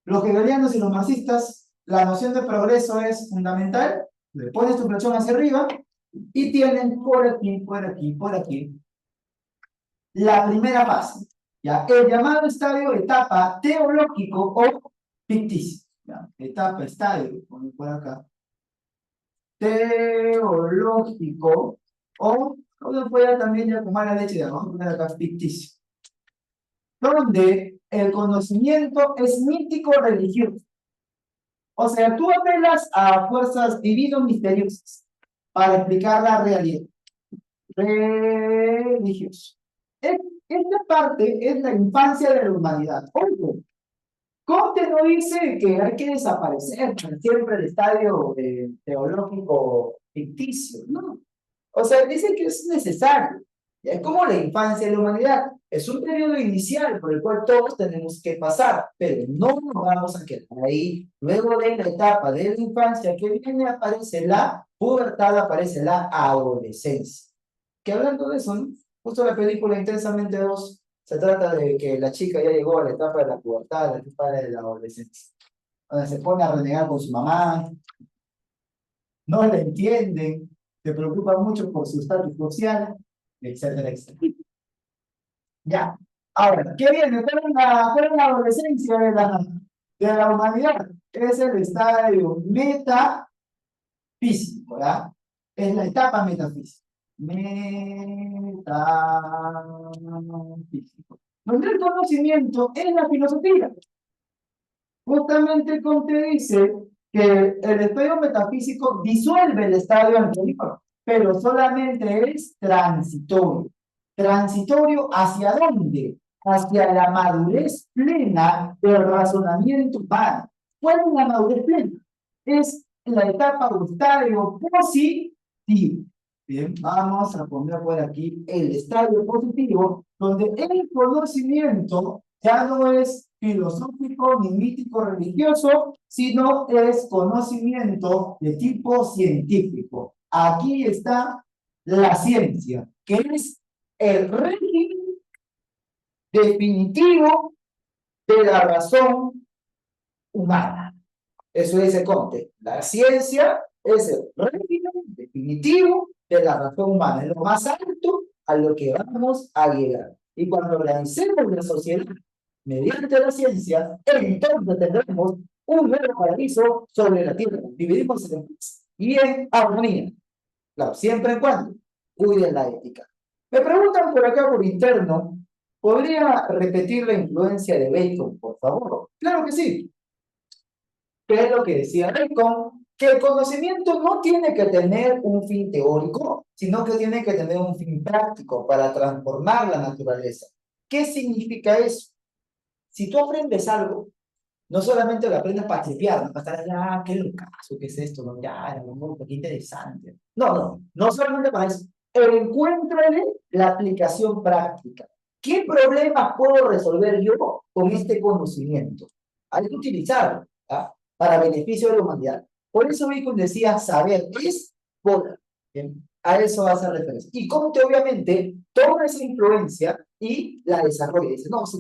los hegelianos y los marxistas, la noción de progreso es fundamental. Le pones tu flechón hacia arriba y tienen por aquí, por aquí, por aquí la primera fase, ¿ya? El llamado estadio, etapa teológico o ficticio, ¿ya? Etapa, estadio, ponen por acá, teológico o uno puede también ya tomar la leche de abajo, poner acá ficticio, donde el conocimiento es mítico religioso. O sea, tú apelas a fuerzas divinos misteriosas para explicar la realidad. Religioso. Esta parte es la infancia de la humanidad. Ojo, Comte no dice que hay que desaparecer siempre el estadio teológico ficticio, ¿no? O sea, dice que es necesario. Es como la infancia de la humanidad. Es un periodo inicial por el cual todos tenemos que pasar, pero no nos vamos a quedar ahí. Luego de la etapa de la infancia que viene, aparece la pubertad, aparece la adolescencia. Que hablando de eso, ¿no? Justo la película Intensamente 2 se trata de que la chica ya llegó a la etapa de la pubertad, la etapa de la adolescencia, donde se pone a renegar con su mamá, no la entienden, se preocupa mucho por su estatus social, etcétera, etcétera. Ya. Ahora, ¿qué viene? ¿Cuál es la adolescencia de la humanidad? Es el estadio metafísico, ¿verdad? Es la etapa metafísica. Metafísico. Donde el conocimiento es la filosofía. Justamente Comte dice que el estadio metafísico disuelve el estadio anterior. pero solamente es transitorio. ¿Transitorio hacia dónde? Hacia la madurez plena del razonamiento humano. ¿Cuál es la madurez plena? Es la etapa o estadio positivo. Bien, vamos a poner por aquí el estadio positivo, donde el conocimiento ya no es filosófico ni mítico religioso, sino es conocimiento de tipo científico. Aquí está la ciencia, que es el régimen definitivo de la razón humana. Eso dice Comte. La ciencia es el régimen definitivo de la razón humana. Es lo más alto a lo que vamos a llegar. Y cuando organicemos la sociedad mediante la ciencia, entonces tendremos un nuevo paraíso sobre la tierra. Dividimos en paz y en armonía. Claro, siempre y cuando cuiden la ética. Me preguntan por acá por interno, ¿podría repetir la influencia de Bacon, por favor? Claro que sí. ¿Qué es lo que decía Bacon? Que el conocimiento no tiene que tener un fin teórico, sino que tiene que tener un fin práctico para transformar la naturaleza. ¿Qué significa eso? Si tú aprendes algo, no solamente lo aprendes para tripear, ¿no? Para estar allá, qué locazo, qué es esto, ¿no? Ya, no, qué interesante. No solamente para eso. Encuéntrale la aplicación práctica. ¿Qué problemas puedo resolver yo con este conocimiento? Hay que utilizarlo, ¿ah? Para beneficio de la humanidad. Por eso Bacon decía, saber es poder. Bien, a eso hace referencia. Y Comte, obviamente, toma esa influencia y la desarrolla. Dice, no, si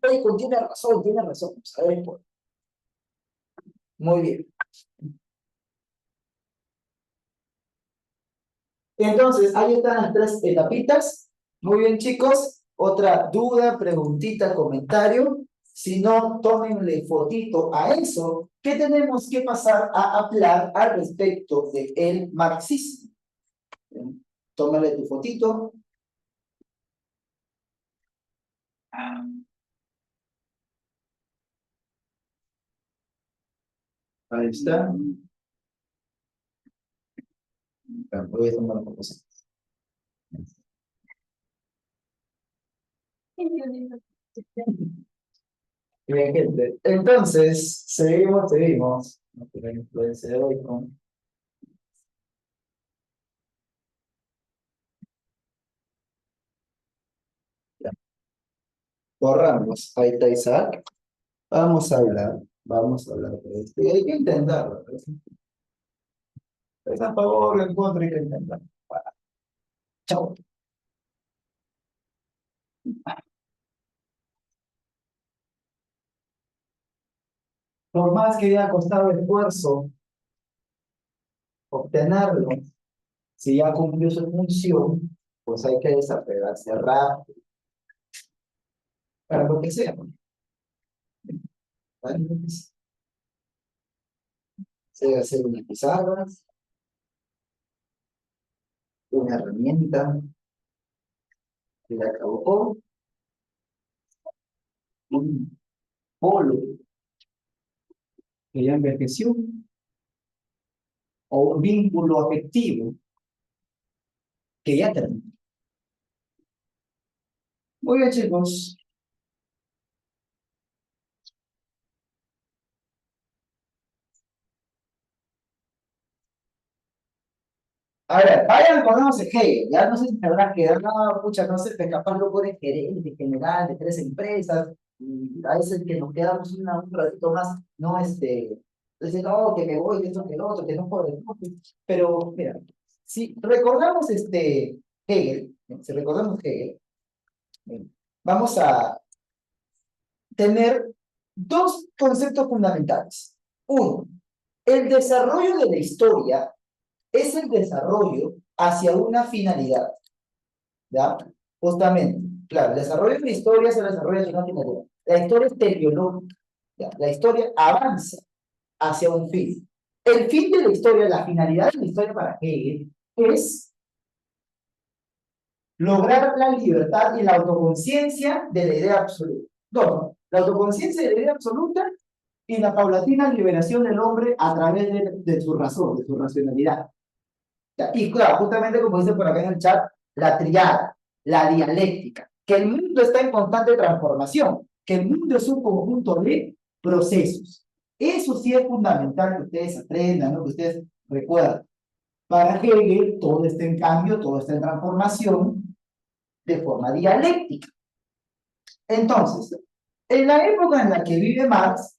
Bacon tiene razón, saber es poder. Muy bien. Entonces, ahí están las tres etapitas. Muy bien, chicos. Otra duda, preguntita, comentario. Si no, tómenle fotito a eso. ¿Qué tenemos que pasar a hablar al respecto del marxismo? Tómale tu fotito. Ahí está. Voy a tomar una cosa. Bien, gente. Entonces, seguimos. No tengo influencia de hoy con... Ya. Borramos. Ahí está Isaac. Vamos a hablar de esto. Y hay que intentarlo. Es a favor, en contra, hay que intentarlo. Bueno, chao. Por más que haya costado esfuerzo obtenerlo, si ya cumplió su función, pues hay que desapegarse rápido, para lo que sea. ¿Vale? Sea hacer una pizarra, una herramienta, que ya acabó, un polo que ya envejeció, o un vínculo afectivo que ya terminó. Muy bien, chicos. A ver, vayan con Hegel, ya no sé si me habrá quedado, pucha, no sé, pues capaz lo pone gerente general de 3 empresas, y a veces que nos quedamos un ratito más, no, dice, no, que me voy, que esto, que lo otro, que no puedo, no, pero mira, si recordamos Hegel, si recordamos Hegel, vamos a tener dos conceptos fundamentales. Uno, el desarrollo de la historia es el desarrollo hacia una finalidad, ¿ya? Justamente, claro, el desarrollo de la historia es el desarrollo hacia una finalidad. La historia es teleológica, ¿ya? La historia avanza hacia un fin. El fin de la historia, la finalidad de la historia para Hegel es lograr la libertad y la autoconciencia de la idea absoluta. Dos, la autoconciencia de la idea absoluta y la paulatina liberación del hombre a través de su razón, de su racionalidad. Y claro, justamente como dice por acá en el chat, la triada, la dialéctica, que el mundo está en constante transformación, que el mundo es un conjunto de procesos. Eso sí es fundamental que ustedes aprendan, ¿no? Que ustedes recuerden. Para Hegel, todo está en cambio, todo está en transformación de forma dialéctica. Entonces, en la época en la que vive Marx,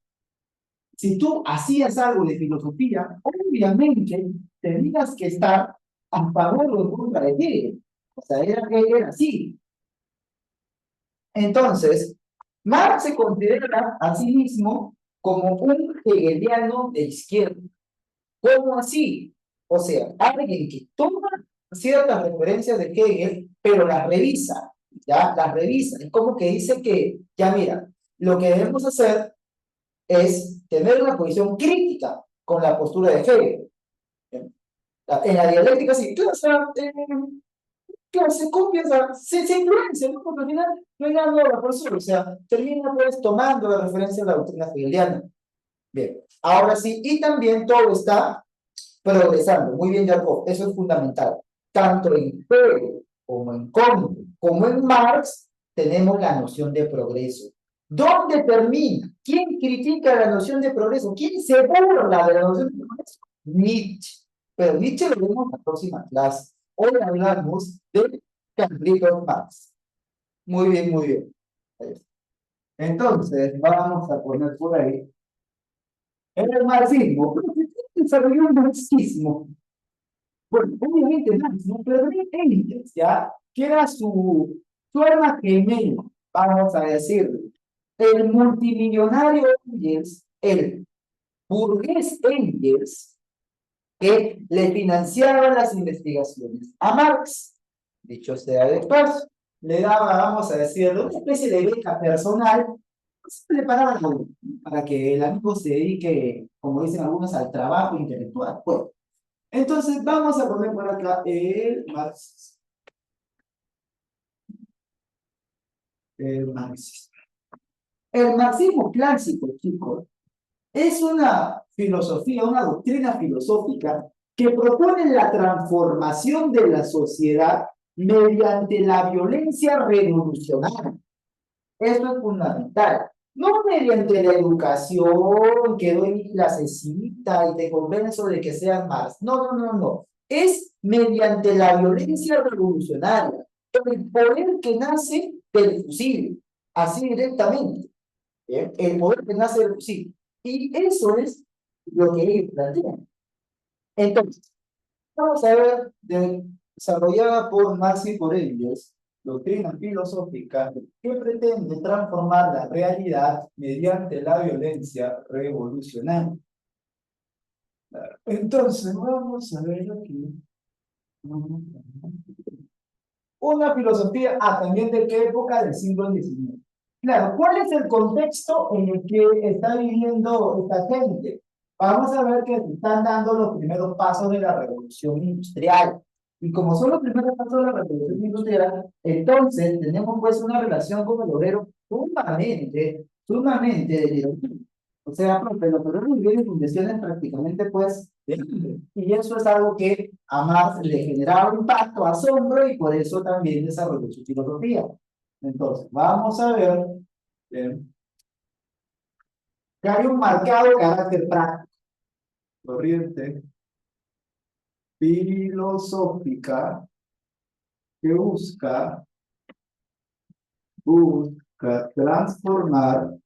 si tú hacías algo de filosofía, obviamente tenías que estar a favor o en contra de Hegel. O sea, era así. Entonces, Marx se considera a sí mismo como un hegeliano de izquierda. ¿Cómo así? O sea, alguien que toma ciertas referencias de Hegel, pero las revisa, ¿ya? Las revisa. Es como que dice que, ya mira, lo que debemos hacer es tener una posición crítica con la postura de Hegel. En la dialéctica, sí, claro, o sea, claro, se copia, o sea, se influencia, ¿no? Porque al final no hay nada nuevo por eso, o sea, termina pues tomando la referencia a la doctrina hegeliana. Bien, ahora sí, y también todo está progresando. Muy bien, Jacob, eso es fundamental. Tanto en Hegel como en Comte, como en Marx, tenemos la noción de progreso. ¿Dónde termina? ¿Quién critica la noción de progreso? ¿Quién se burla de la noción de progreso? Nietzsche. Pero Nietzsche lo vemos en la próxima clase. Hoy hablamos de Friedrich Marx. Muy bien, muy bien. Entonces, vamos a poner por ahí el marxismo. ¿Pero qué desarrolló el marxismo? Bueno, obviamente Marx, ¿no? Pero también Engels, ¿ya? Que era su alma gemela, vamos a decirlo. El multimillonario Engels, el burgués Engels, que le financiaba las investigaciones a Marx, dicho sea de paso, le daba, vamos a decirlo, una especie de beca personal, pues, le pagaban a uno, para que el amigo se dedique, como dicen algunos, al trabajo intelectual. Bueno, entonces vamos a poner por acá el marxismo. El marxismo clásico, chicos, es una filosofía, una doctrina filosófica que propone la transformación de la sociedad mediante la violencia revolucionaria. Esto es fundamental. No mediante la educación, que doy mi clasecita y te convenzo de que seas más. No, no, no, no. Es mediante la violencia revolucionaria. El poder que nace del fusil. Así directamente. ¿Bien? El poder que nace del fusil. Y eso es lo que ellos plantean. Entonces, vamos a ver, desarrollada por Marx y por ellos, doctrina filosófica que pretende transformar la realidad mediante la violencia revolucionaria. Entonces, vamos a ver aquí. Una filosofía, también de qué época del siglo XIX. Claro, ¿cuál es el contexto en el que está viviendo esta gente? Vamos a ver que se están dando los primeros pasos de la revolución industrial. Y como son los primeros pasos de la revolución industrial, entonces tenemos pues una relación con el obrero sumamente delirante. O sea, profe, los obreros viven en condiciones prácticamente pues de hambre. Y eso es algo que a Marx le generaba impacto, asombro, y por eso también desarrolló su filosofía. Entonces, vamos a ver que hay un marcado carácter práctico, corriente filosófica que busca transformar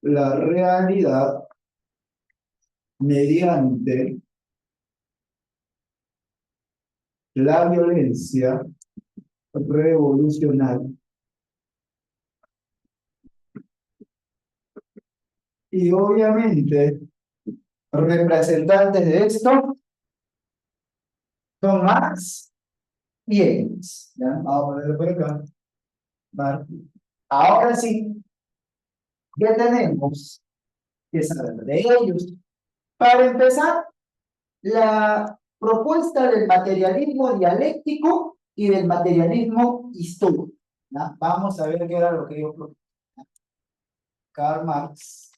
la realidad mediante la violencia revolucionaria. Y obviamente, representantes de esto son Marx y Engels. ¿Ya? Vamos a ponerlo por acá. Marx. Ahora sí, ¿qué tenemos que saber de ellos? Para empezar, la propuesta del materialismo dialéctico y del materialismo histórico. ¿Ya? Vamos a ver qué era lo que yo proponía. Karl Marx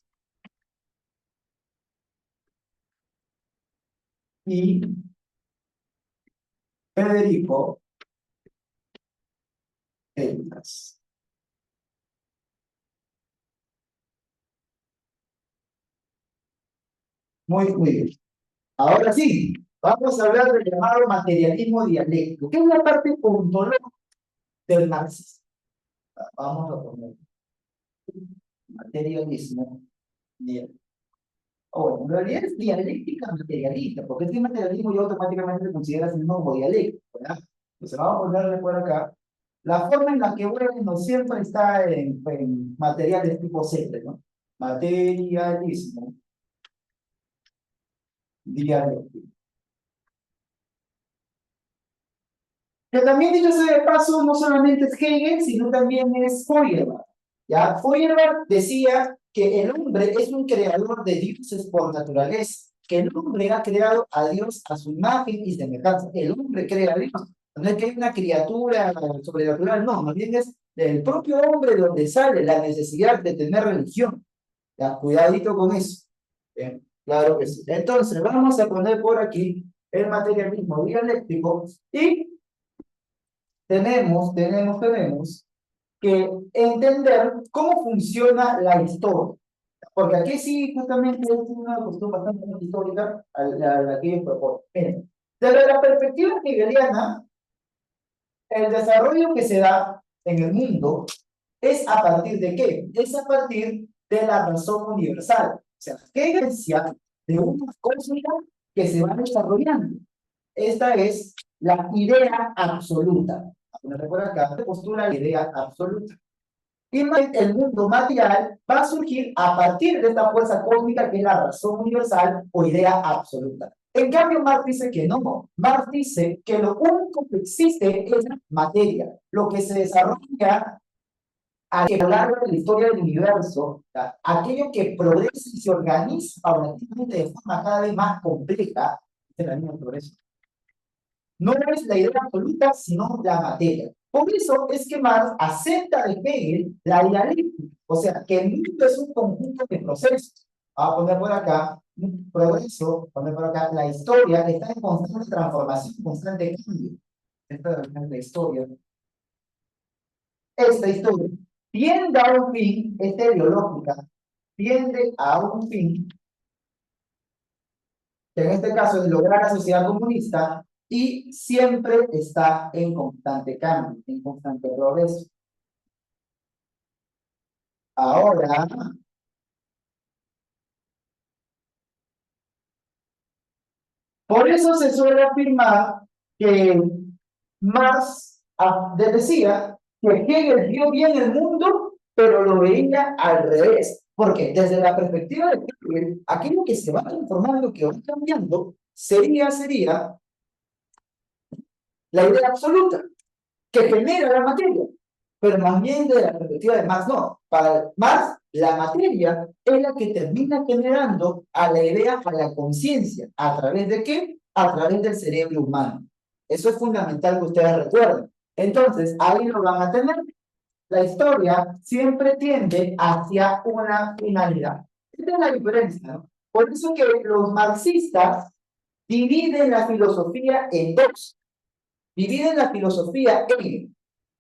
y Federico Elías. Muy bien. Ahora sí, vamos a hablar del llamado materialismo dialéctico, que es la parte ontológica del marxismo. Vamos a poner materialismo dialéctico. O bueno, en realidad es dialéctica materialista, porque este materialismo ya automáticamente se considera sinónimo como dialéctico, ¿verdad? Entonces vamos a ponerle por acá la forma en la que bueno siempre está en materiales tipo Z, ¿no? Materialismo dialéctico. Que también, dicho sea de paso, no solamente es Hegel, sino también es Feuerbach. ¿Ya? Feuerbach decía que el hombre es un creador de dioses por naturaleza, que el hombre ha creado a Dios a su imagen y semejanza. El hombre crea a Dios. No es que hay una criatura sobrenatural, no, más bien es del propio hombre donde sale la necesidad de tener religión. ¿Ya? Cuidadito con eso. Bien, claro que sí. Entonces, vamos a poner por aquí el materialismo dialéctico y tenemos que entender cómo funciona la historia. Porque aquí sí, justamente es una cuestión bastante histórica a la que yo propongo. Miren, desde la perspectiva hegeliana, el desarrollo que se da en el mundo es a partir de qué? Es a partir de la razón universal. O sea, ¿qué evidencia de una cósmica que se va desarrollando? Esta es la idea absoluta. Por acá se postula la idea absoluta. Y el mundo material va a surgir a partir de esta fuerza cósmica que es la razón universal o idea absoluta. En cambio, Marx dice que no. Marx dice que lo único que existe es la materia, lo que se desarrolla a lo largo de la historia del universo, aquello que progresa y se organiza paulatinamente de forma cada vez más compleja, es el mismo progreso. No es la idea absoluta, sino la materia. Por eso es que Marx acepta de Hegel la dialéctica, o sea, que el mundo es un conjunto de procesos. Vamos a poner por acá un progreso, poner por acá la historia está en constante transformación, constante cambio. Esta es la historia. Esta historia tiende a un fin, es teleológica, tiende a un fin, que en este caso es lograr la sociedad comunista, y siempre está en constante cambio, en constante progreso. Ahora, por eso se suele afirmar que Marx decía que Hegel vio bien el mundo, pero lo veía al revés. Porque desde la perspectiva de Hegel, aquello que se va transformando, que va cambiando, sería la idea absoluta, que genera la materia. Pero más bien desde la perspectiva de Marx, no. Para Marx, la materia es la que termina generando a la idea, a la conciencia. ¿A través de qué? A través del cerebro humano. Eso es fundamental que ustedes recuerden. Entonces, ahí lo van a tener. La historia siempre tiende hacia una finalidad. Esta es la diferencia, ¿no? Por eso que los marxistas dividen la filosofía en dos. Dividen la filosofía en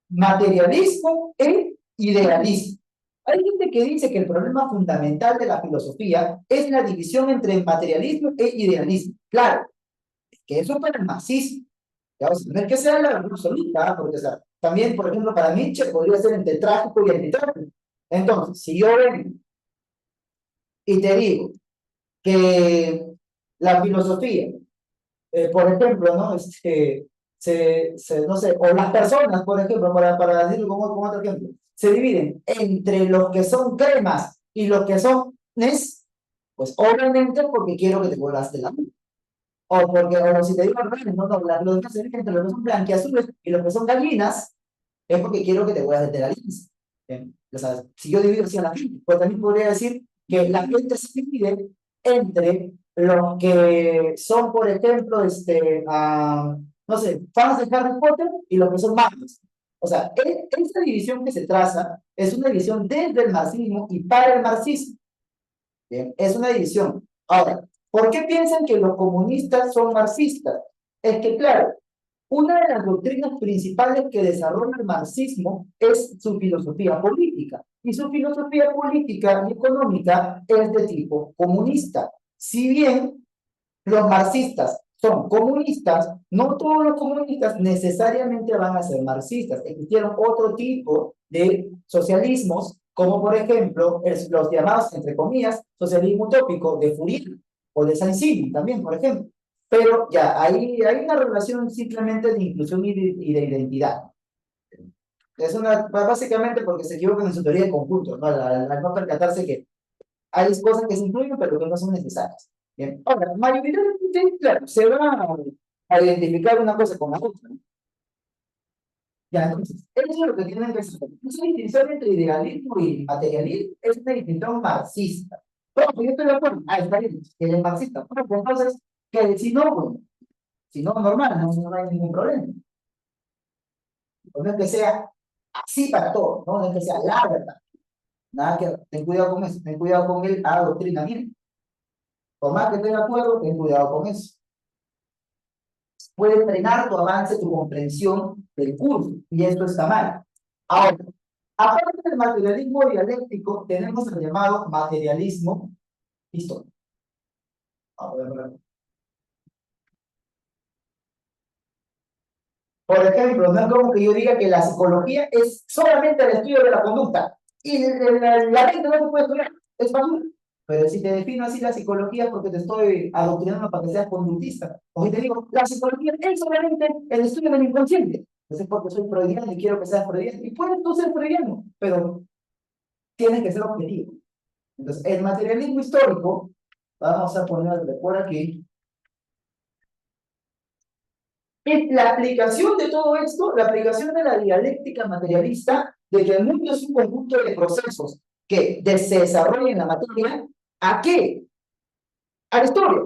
materialismo e idealismo. Hay gente que dice que el problema fundamental de la filosofía es la división entre materialismo e idealismo. Claro, que eso para el marxismo. Ya, o sea, no es que sea la verdad absoluta, porque o sea, también, por ejemplo, para Nietzsche podría ser entre trágico y antitrágico. Entonces, si yo vengo y te digo que la filosofía, por ejemplo, ¿no? No sé, o las personas, por ejemplo, para decirlo como otro ejemplo, se dividen entre los que son cremas y los que son nes, pues obviamente porque quiero que te vuelvas de la mano. O porque, o si te digo al revés, no, los que se dividen entre los que son blanquiazules y los que son gallinas, es porque quiero que te vuelvas de la línea. O sea, si yo divido así a la gente, pues también podría decir que la gente se divide entre los que son, por ejemplo, no sé, fans de Harry Potter y los que son magos. O sea, esta división que se traza es una división desde el marxismo y para el marxismo. Bien, es una división. Ahora, ¿Por qué piensan que los comunistas son marxistas? Es que, claro, una de las doctrinas principales que desarrolla el marxismo es su filosofía política. Y su filosofía política y económica es de tipo comunista. Si bien los marxistas son comunistas, no todos los comunistas necesariamente van a ser marxistas. Existieron otro tipo de socialismos, como por ejemplo los llamados, entre comillas, socialismo utópico de Fourier o de Saint-Simon también, por ejemplo. Pero ya, ahí hay una relación simplemente de inclusión y de identidad. Es básicamente porque se equivocan en su teoría de conjunto, ¿no? Al no percatarse que hay cosas que se incluyen, pero que no son necesarias. Bien, ahora, mayoritariamente, claro, se va a identificar una cosa con la otra, ¿no? Ya, entonces, eso es lo que tienen que saber. Esa distinción entre idealismo y materialismo es una distinción marxista. Pero yo estoy de acuerdo, está bien, que es marxista. Bueno, pues entonces, que si no, bueno, si no, normal, no hay ningún problema. No es que sea así para todos, no es que sea la verdad. Nada que, ten cuidado con eso, ten cuidado con el adoctrinamiento. Por más que estés de acuerdo, ten cuidado con eso. Puede frenar tu avance, tu comprensión del curso, y esto está mal. Ahora, aparte del materialismo dialéctico, tenemos el llamado materialismo histórico. Por ejemplo, no es como que yo diga que la psicología es solamente el estudio de la conducta y la gente no se puede estudiar, es basura. Pero si te defino así la psicología porque te estoy adoctrinando para que seas conductista, o si te digo, la psicología es solamente el estudio del inconsciente, entonces porque soy freudiano y quiero que seas freudiano, y puedes tú ser freudiano, pero tienes que ser objetivo. Entonces, el materialismo histórico, vamos a ponerle por aquí, es la aplicación de todo esto, la aplicación de la dialéctica materialista, de que el mundo es un conjunto de procesos que se desarrollan en la materia. ¿A qué? A la historia.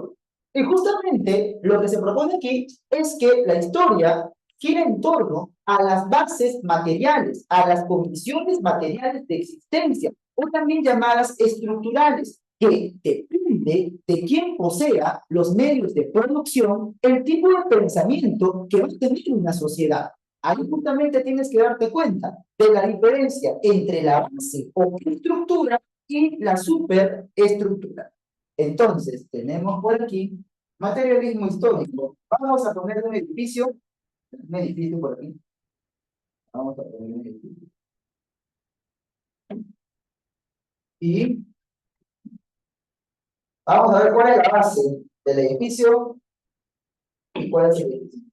Y justamente lo que se propone aquí es que la historia gira en torno a las bases materiales, a las condiciones materiales de existencia, o también llamadas estructurales, que depende de quién posea los medios de producción, el tipo de pensamiento que va a tener una sociedad. Ahí justamente tienes que darte cuenta de la diferencia entre la base o estructura y la superestructura. Entonces, tenemos por aquí materialismo histórico. Vamos a poner un edificio por aquí. Vamos a poner un edificio. Y vamos a ver cuál es la base del edificio y cuál es el edificio.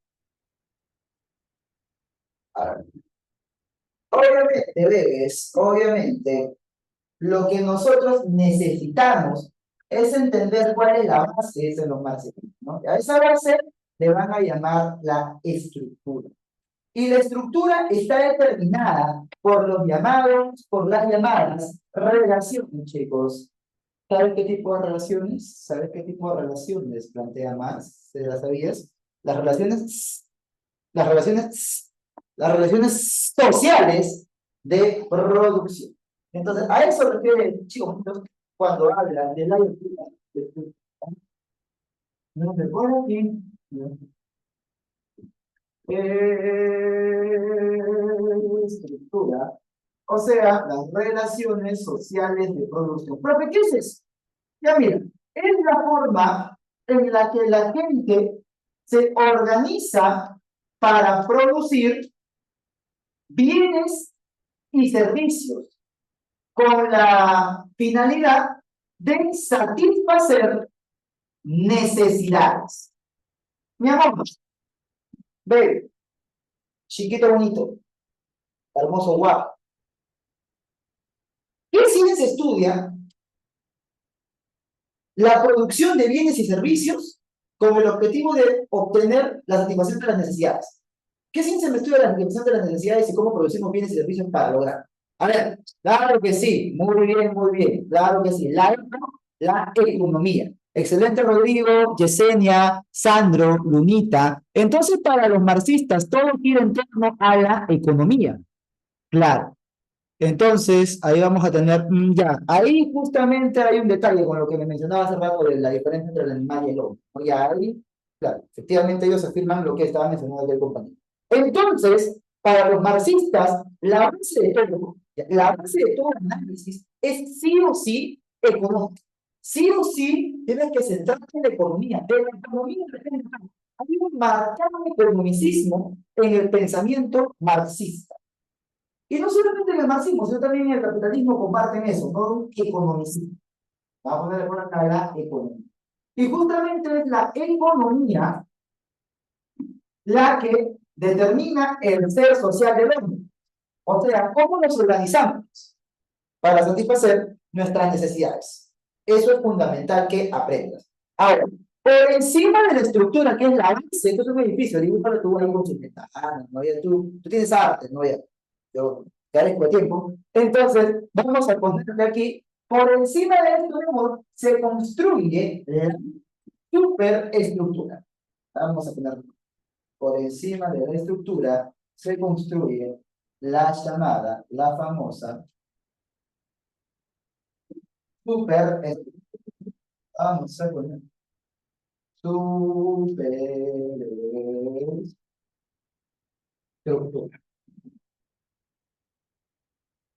Ahora, obviamente, lo que nosotros necesitamos es entender cuál es la base de los marxistas, ¿no? A esa base le van a llamar la estructura. Y la estructura está determinada por por las llamadas relaciones, chicos. ¿Sabes qué tipo de relaciones? ¿Sabes qué tipo de relaciones plantea Marx? ¿Se las sabías? Las relaciones, las relaciones, las relaciones sociales de producción. Entonces, a eso refiere, chicos, cuando habla de la estructura. No me acuerdo aquí. Estructura, o sea, las relaciones sociales de producción. ¿Pero qué es eso? Ya mira, es la forma en la que la gente se organiza para producir bienes y servicios con la finalidad de satisfacer necesidades. Mi amor, ve, chiquito bonito, hermoso, guapo. ¿Qué ciencia estudia la producción de bienes y servicios con el objetivo de obtener la satisfacción de las necesidades? ¿Qué ciencia me estudia la satisfacción de las necesidades y cómo producimos bienes y servicios para lograr? A ver, claro que sí, muy bien, claro que sí. La economía. Excelente, Rodrigo, Yesenia, Sandro, Lunita. Entonces, para los marxistas, todo gira en torno a la economía. Claro. Entonces, ahí vamos a tener, ya, ahí justamente hay un detalle con lo que me mencionaba hace rato de la diferencia entre el animal y el hombre, ¿no? Ya ahí, claro, efectivamente ellos afirman lo que estaba mencionando aquel compañero. Entonces, para los marxistas, la base de todo análisis es sí o sí económico. Sí o sí tienes que centrarte en la economía. De la economía hay un marcado economicismo en el pensamiento marxista. Y no solamente en el marxismo, sino también en el capitalismo comparten eso, no un economicismo. Vamos a poner por acá la economía. Y justamente es la economía la que determina el ser social del hombre. O sea, cómo nos organizamos para satisfacer nuestras necesidades. Eso es fundamental que aprendas. Ahora, por encima de la estructura, que es la base, esto es un edificio, dibújalo tú ahí con sus ventanas, ¿no? Ya tú tienes arte, ¿no? Ya, yo carezco de tiempo. Entonces, vamos a ponerle aquí, por encima de esto, se construye la superestructura. Vamos a ponerlo. Por encima de la estructura se construye la llamada, la famosa superestructura. Vamos a poner superestructura.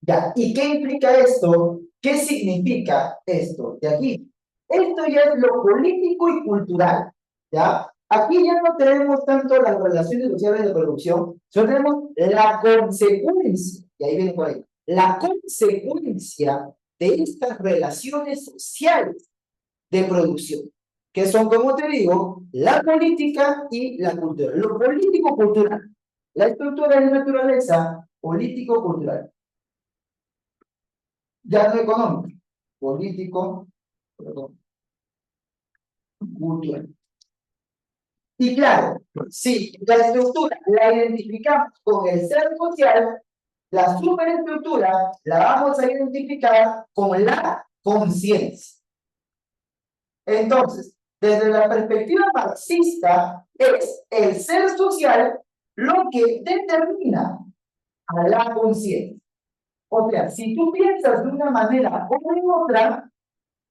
Ya, ¿y qué implica esto? ¿Qué significa esto de aquí? Esto ya es lo político y cultural, ¿ya? Aquí ya no tenemos tanto las relaciones sociales de producción, sino tenemos la consecuencia, y ahí viene por ahí, la consecuencia de estas relaciones sociales de producción, que son, como te digo, la política y la cultura. Lo político-cultural. La estructura es naturaleza político-cultural. Ya no económico, político, perdón, cultural. Y claro, si la estructura la identificamos con el ser social, la superestructura la vamos a identificar con la conciencia. Entonces, desde la perspectiva marxista, es el ser social lo que determina a la conciencia. O sea, si tú piensas de una manera o de otra,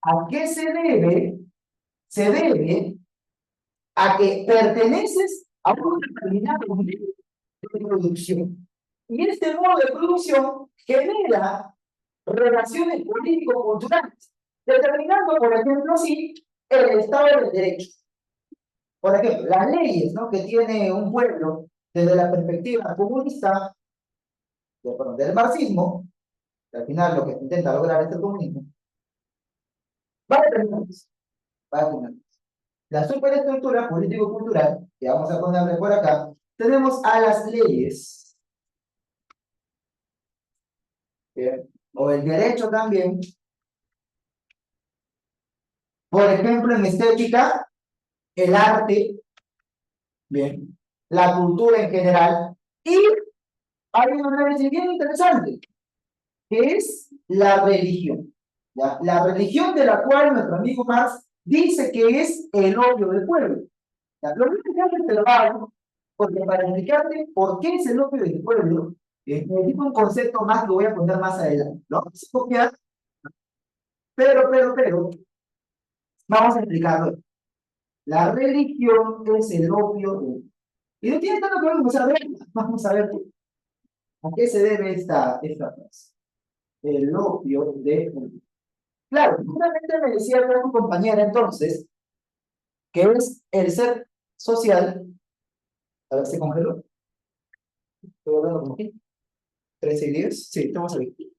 ¿a qué se debe? Se debe a que perteneces a un determinado modelo de producción. Y este modo de producción genera relaciones político-culturales, determinando, por ejemplo, así, el Estado de Derecho. Por ejemplo, las leyes, ¿no?, que tiene un pueblo desde la perspectiva comunista, del marxismo, que al final lo que intenta lograr es el comunismo, va a determinar eso. Va a determinar eso. La superestructura político-cultural, que vamos a ponerle por acá, tenemos a las leyes, ¿bien?, o el derecho también. Por ejemplo, en estética, el arte, bien, la cultura en general, y hay un análisis bien interesante, que es la religión. ¿Ya? La religión de la cual nuestro amigo Marx dice que es el opio del pueblo. ¿Ya? Lo voy a dejar reservado, porque para explicarte por qué es el opio del pueblo, necesito un concepto más que lo voy a poner más adelante. Lo vamos a copiar, pero, vamos a explicarlo. La religión es el opio del... Y no tiene tanto que ver, vamos a ver a qué se debe esta frase. El opio de... Claro, justamente me decía tu compañera entonces, que es el ser social. A ver, ¿se congeló? ¿Estoy hablando con quién? ¿13 y 10? Sí, estamos aquí.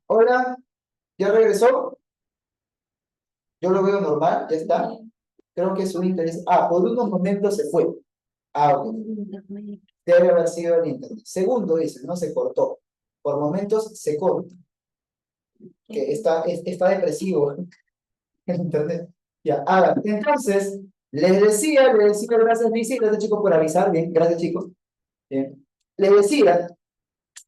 Hola, ¿ya regresó? Yo lo veo normal, ya está. Creo que su interés... Ah, por unos momentos se fue. Ah, ok. Debe haber sido el internet. Segundo, dice, no se cortó. Por momentos se corta. Que está depresivo el internet. Ya, entonces, les decía, gracias, Lizzy, gracias chicos por avisar, bien, gracias chicos. Bien. Les decía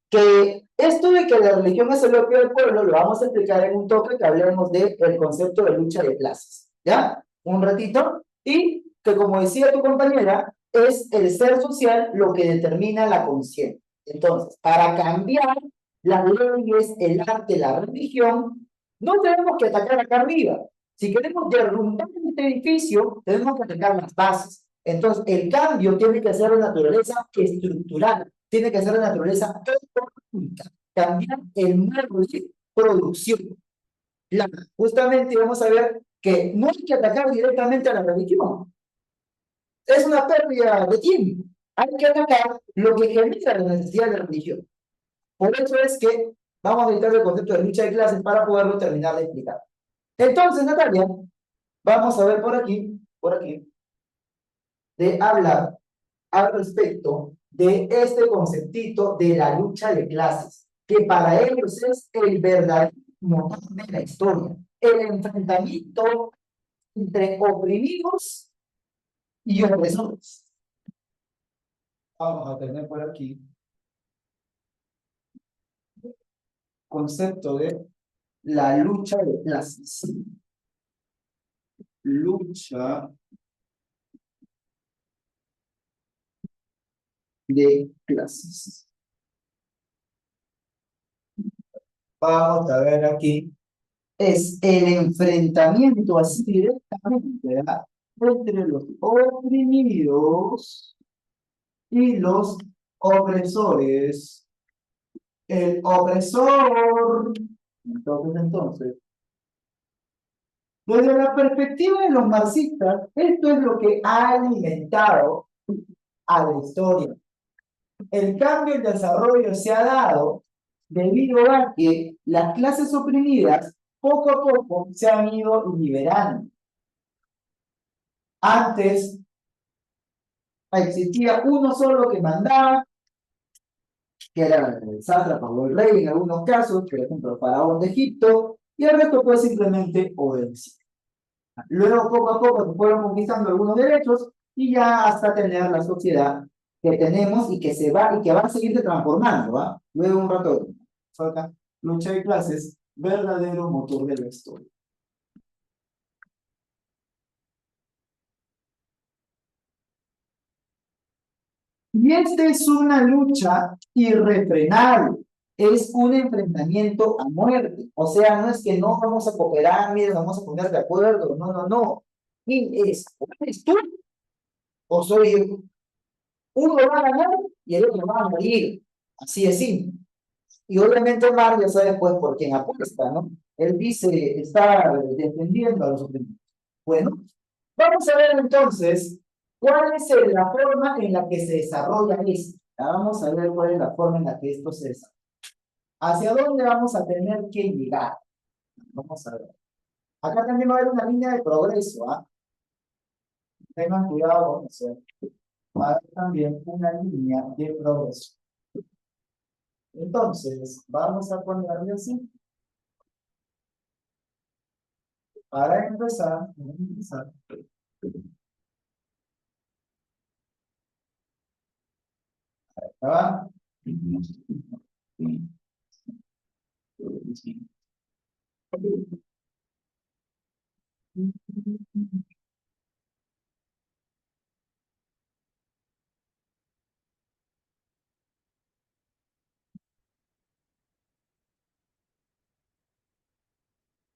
que esto de que la religión es el opio del pueblo lo vamos a explicar en un toque que hablemos del concepto de lucha de clases, ¿ya? Un ratito, y que como decía tu compañera, es el ser social lo que determina la conciencia. Entonces, para cambiar las leyes, el arte, la religión, no tenemos que atacar acá arriba. Si queremos derrumbar este edificio, tenemos que atacar las bases. Entonces, el cambio tiene que ser de naturaleza estructural, tiene que ser de naturaleza económica, cambiar el modo de producción. Justamente vamos a ver que no hay que atacar directamente a la religión. Es una pérdida de tiempo. Hay que atacar lo que genera la necesidad de la religión. Por eso es que vamos a editar el concepto de lucha de clases para poderlo terminar de explicar. Entonces, Natalia, vamos a ver por aquí, de hablar al respecto de este conceptito de la lucha de clases, que para ellos es el verdadero motor de la historia, el enfrentamiento entre oprimidos y opresores. Vamos a tener por aquí concepto de la lucha de clases. Lucha de clases. Vamos a ver aquí. Es el enfrentamiento así directamente, ¿verdad?, entre los oprimidos y los opresores. El opresor. Entonces, desde la perspectiva de los marxistas, esto es lo que ha alimentado a la historia. El cambio y el desarrollo se ha dado debido a que las clases oprimidas poco a poco se han ido liberando. Antes existía uno solo que mandaba, que era el sátrapa o el rey en algunos casos, por ejemplo el faraón de Egipto, y el resto pues simplemente obedecía. Luego poco a poco se fueron conquistando algunos derechos y ya hasta tener la sociedad que tenemos y que va a seguir transformando, ¿va? Luego un rato falta lucha de clases, verdadero motor de la historia. Y esta es una lucha irrefrenable, es un enfrentamiento a muerte. O sea, no es que no vamos a cooperar, mire, vamos a poner de acuerdo, no. Y ¿o eres tú o soy yo? Uno va a ganar y el otro va a morir. Así es simple. Y obviamente Omar ya sabe pues por quién apuesta, ¿no? Él dice, está defendiendo a los oprimidos. Bueno, vamos a ver entonces cuál es la forma en la que se desarrolla esto. Vamos a ver cuál es la forma en la que esto se desarrolla. ¿Hacia dónde vamos a tener que llegar? Vamos a ver. Acá también va a haber una línea de progreso, ¿ah? Tengan cuidado con eso. Va a haber también una línea de progreso. Entonces, vamos a ponerle así. Para empezar, ¿va?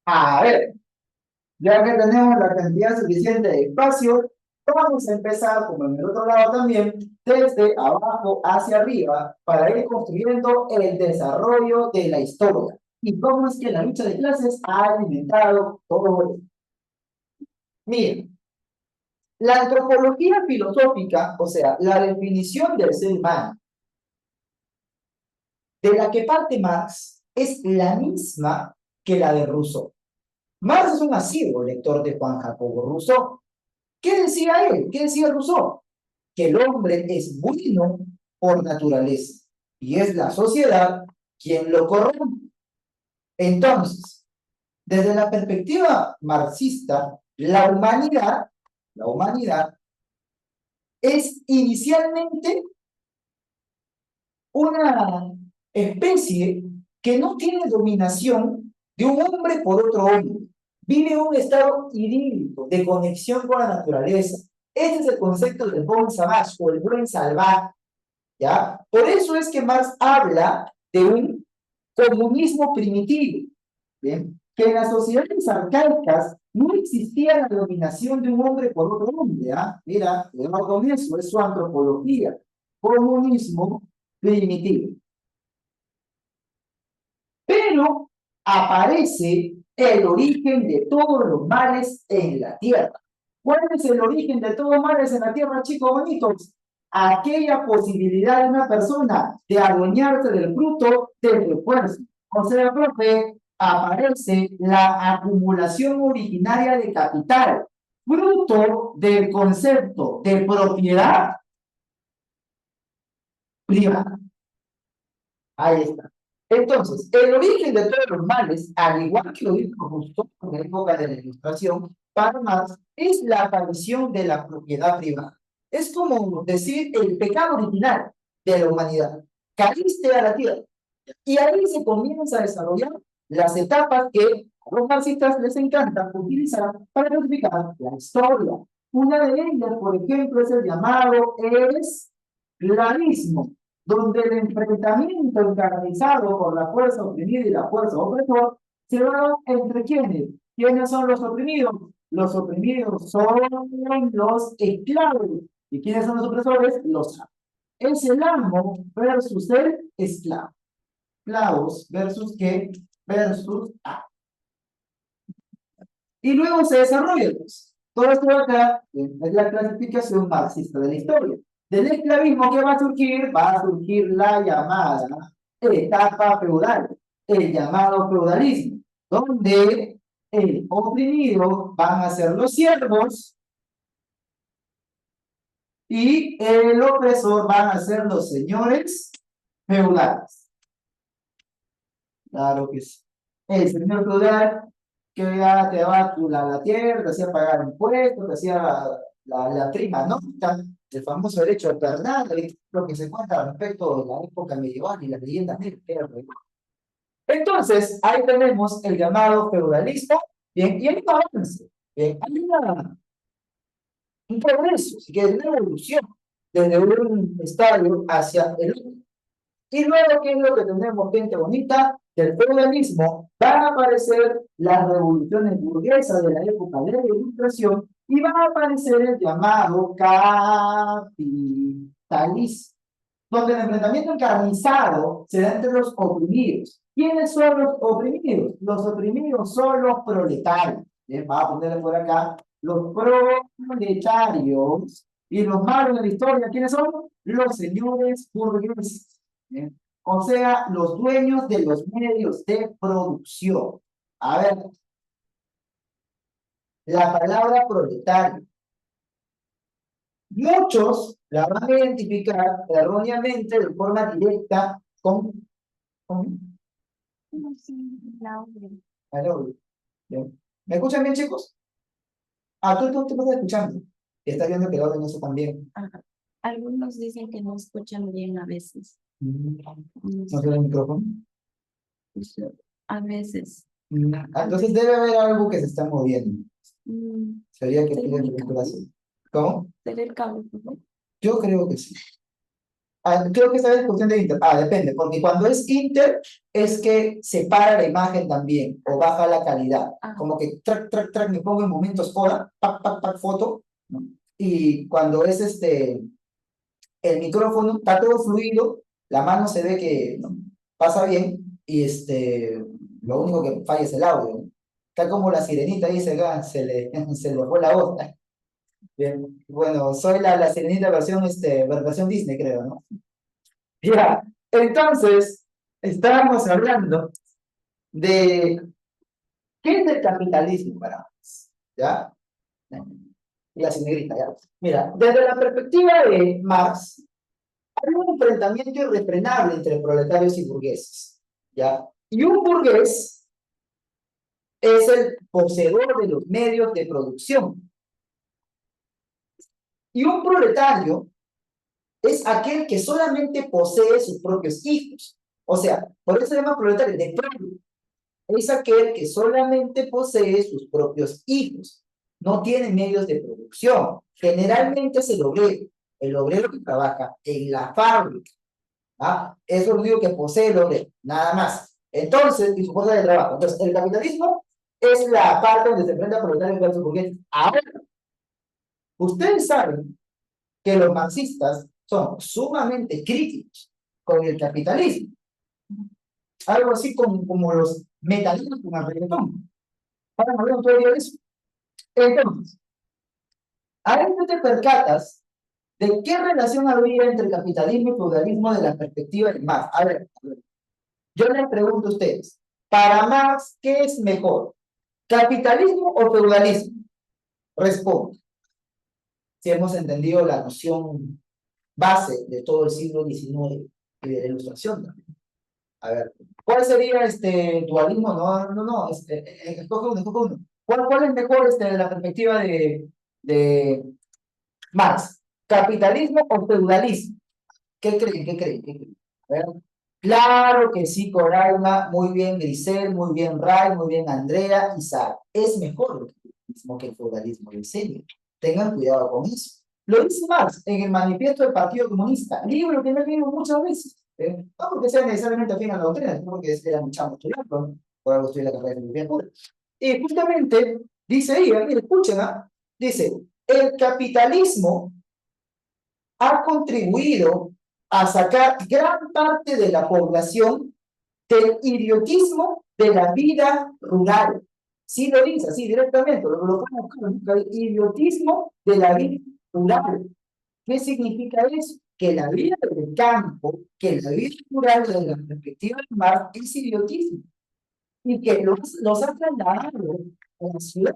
A ver, ya que tenemos la cantidad suficiente de espacio, vamos a empezar, como en el otro lado también, desde abajo hacia arriba, para ir construyendo el desarrollo de la historia. ¿Y cómo es que la lucha de clases ha alimentado todo esto? Miren, la antropología filosófica, o sea, la definición del ser humano, de la que parte Marx, es la misma que la de Rousseau. Marx es un asiduo lector de Juan Jacobo Rousseau. ¿Qué decía él? ¿Qué decía Rousseau? Que el hombre es bueno por naturaleza y es la sociedad quien lo corrompe. Entonces, desde la perspectiva marxista, la humanidad es inicialmente una especie que no tiene dominación de un hombre por otro hombre. Vive en un estado idílico de conexión con la naturaleza. Ese es el concepto del bon sauvage o el buen salvaje, ¿ya? Por eso es que Marx habla de un comunismo primitivo, ¿bien? Que en las sociedades arcaicas no existía la dominación de un hombre por otro hombre, ¿ah? Mira, cuidado con eso, es su antropología. Comunismo primitivo. Pero aparece el origen de todos los males en la tierra. ¿Cuál es el origen de todos los males en la tierra, chicos bonitos? Aquella posibilidad de una persona de adueñarse del fruto del esfuerzo. O sea, profe, aparece la acumulación originaria de capital, fruto del concepto de propiedad privada. Ahí está. Entonces, el origen de todos los males, al igual que lo dijo justo en la época de la Ilustración, para Marx, es la aparición de la propiedad privada. Es como decir el pecado original de la humanidad. Caíste a la tierra. Y ahí se comienza a desarrollar las etapas que a los marxistas les encanta utilizar para clasificar la historia. Una de ellas, por ejemplo, es el llamado esclavismo, donde el enfrentamiento encarnizado por la fuerza oprimida y la fuerza opresora se da entre quiénes. ¿Quiénes son los oprimidos? Los oprimidos son los esclavos. ¿Y quiénes son los opresores? Los amos. Es el amo versus el esclavo. Esclavos versus qué? Versus amo. Y luego se desarrolla, pues. Todo esto de acá es la clasificación marxista de la historia. Del esclavismo, ¿qué va a surgir? Va a surgir la llamada etapa feudal, el llamado feudalismo, donde el oprimido van a ser los siervos y el opresor van a ser los señores feudales. Claro que sí. El señor feudal que ya te daba la tierra, te hacía pagar impuestos, te hacía la prima nocta, el famoso derecho al pernada, y lo que se cuenta respecto de la época medieval y las leyendas negras. Entonces, ahí tenemos el llamado feudalismo, bien, y hay un avance, bien, hay un progreso, si quieres, una evolución desde un estadio hacia el otro. Y luego, ¿qué es lo que tenemos, gente bonita? Del feudalismo van a aparecer las revoluciones burguesas de la época de la Ilustración y va a aparecer el llamado capitalismo, donde el enfrentamiento encarnizado se da entre los oprimidos. ¿Quiénes son los oprimidos? Los oprimidos son los proletarios. Bien, va a ponerle por acá los proletarios. Y los malos de la historia, ¿quiénes son? Los señores burgueses. ¿Bien? O sea, los dueños de los medios de producción. A ver, la palabra proletario. Muchos la van a identificar erróneamente de forma directa con No sé, la obra. el audio. ¿Bien? ¿Me escuchan bien, chicos? Tú te estás escuchando. Estás viendo que el audio no está tan bien. Ajá. Algunos dicen que no escuchan bien a veces. ¿No No se sé, ve el micrófono? a veces. Entonces debe haber algo que se está moviendo. Sería que ¿Será pide mi vinculación. ¿Cómo? ¿Será el cable, ¿no? Yo creo que sí. Creo que esta vez es cuestión de Inter. Depende, porque cuando es Inter es que separa la imagen también o baja la calidad. Como que track, me pongo en momentos coda, pac, foto, ¿no? Y cuando es el micrófono, está todo fluido, la mano se ve que ¿no? Pasa bien y lo único que falla es el audio, ¿no? Está como la sirenita dice, se le fue la voz. Bien. Bueno, soy la sirenita versión Disney, creo, ¿no? Ya, entonces, estábamos hablando de qué es el capitalismo para Marx, ¿ya? Y así negrita, ¿ya? Mira, desde la perspectiva de Marx, hay un enfrentamiento irrefrenable entre proletarios y burgueses, ¿ya? Y un burgués es el poseedor de los medios de producción. Y un proletario es aquel que solamente posee sus propios hijos. O sea, por eso se llama proletario, de prole. Es aquel que solamente posee sus propios hijos. No tiene medios de producción. Generalmente es el obrero que trabaja en la fábrica. ¿Ah? Es lo único que posee el obrero, nada más. Entonces, y su fuerza de trabajo. Entonces, el capitalismo es la parte donde se enfrenta proletarios versus burgueses. Ahora, ustedes saben que los marxistas son sumamente críticos con el capitalismo. Algo así como los metaleros con el reggaetón. Ahora no veo todo el día de eso. Entonces, ahora tú te percatas de qué relación habría entre el capitalismo y feudalismo de la perspectiva de Marx. A ver, yo les pregunto a ustedes, para Marx, ¿qué es mejor? ¿Capitalismo o feudalismo? Responde. Si hemos entendido la noción base de todo el siglo XIX y de la Ilustración también. A ver, ¿cuál sería este dualismo? No, escoge uno, escoge uno. ¿Cuál es mejor de la perspectiva de Marx? ¿Capitalismo o feudalismo? ¿Qué creen? ¿Qué creen? ¿Qué creen? A ver. Claro que sí, Coraima, muy bien Grisel, muy bien Ray, muy bien Andrea, Isaac. Es mejor el capitalismo que el feudalismo, en serio. Tengan cuidado con eso. Lo dice Marx en el manifiesto del Partido Comunista, libro que me he leído muchas veces. No porque sea necesariamente afín a la doctrina, sino porque era un chamo estudiando, ¿no? Por algo estudié la carrera de filosofía pura. Y justamente dice ella, mire, escuchen, ¿ah? Dice, el capitalismo ha contribuido a sacar gran parte de la población del idiotismo de la vida rural. Sí lo dice así directamente, lo pueden buscar, el idiotismo de la vida rural. ¿Qué significa eso? Que la vida del campo, que la vida rural desde la perspectiva del mar es idiotismo y que los ha trasladado a la ciudad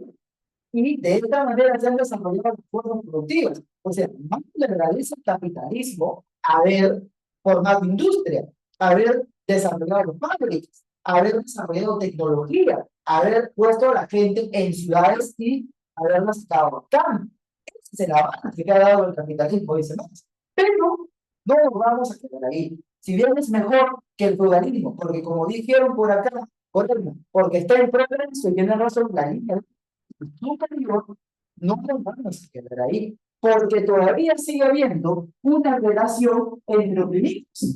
y de esta manera se han desarrollado las fuerzas productivas. O sea, más le realiza el capitalismo haber formado industria, haber desarrollado fábricas, haber desarrollado tecnología, haber puesto a la gente en ciudades y haberlas sacado a campo. Ese es el avance que ha dado el capitalismo, dice más. Pero no nos vamos a quedar ahí. Si bien es mejor que el feudalismo, porque como dijeron por acá, porque está en progreso y tiene razón la línea superior, no nos vamos a quedar ahí, porque todavía sigue habiendo una relación entre oprimidos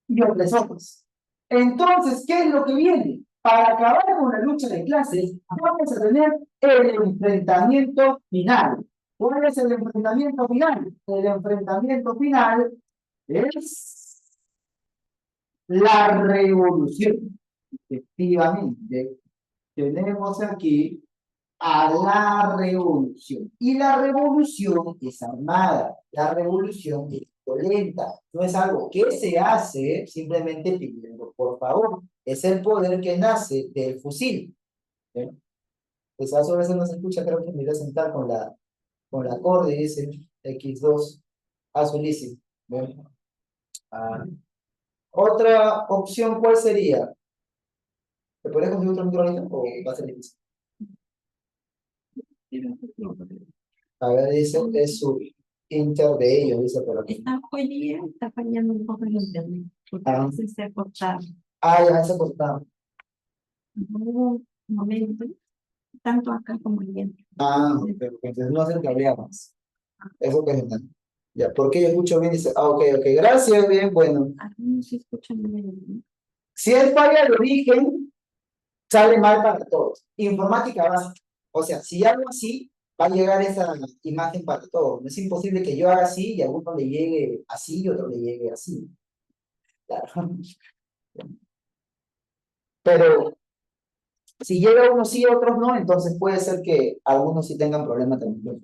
y opresores. Entonces, ¿qué es lo que viene? Para acabar con la lucha de clases, vamos a tener el enfrentamiento final. ¿Cuál es el enfrentamiento final? El enfrentamiento final es la revolución. Efectivamente, tenemos aquí a la revolución. Y la revolución es armada, la revolución es violenta, no es algo que se hace simplemente pidiendo por favor, es el poder que nace del fusil. ¿Sí? Pues a veces no se escucha, creo que me voy a sentar con la acorde, dice X2, azulísimo. Bueno, otra opción, ¿cuál sería? ¿Te podrías conseguir otro micrófono o va a ser difícil? A ver, dice, es su inter de ellos, dice por aquí. Hoy día está fallando un poco el internet, porque a veces se corta. Ya se cortaron. Hubo un momento, tanto acá como allá. Pero entonces no hacen cablear más. Eso que es genial. Ya, porque yo escucho bien, dice, ok, gracias, bien, bueno. A mí no se escucha muy bien. Si es falla de origen, sale mal para todos. Informática básica. O sea, si hago así, va a llegar esa imagen para todos. No es imposible que yo haga así y a uno le llegue así y otro le llegue así. Claro. Pero si llega uno sí, otros no, entonces puede ser que algunos sí tengan problemas también.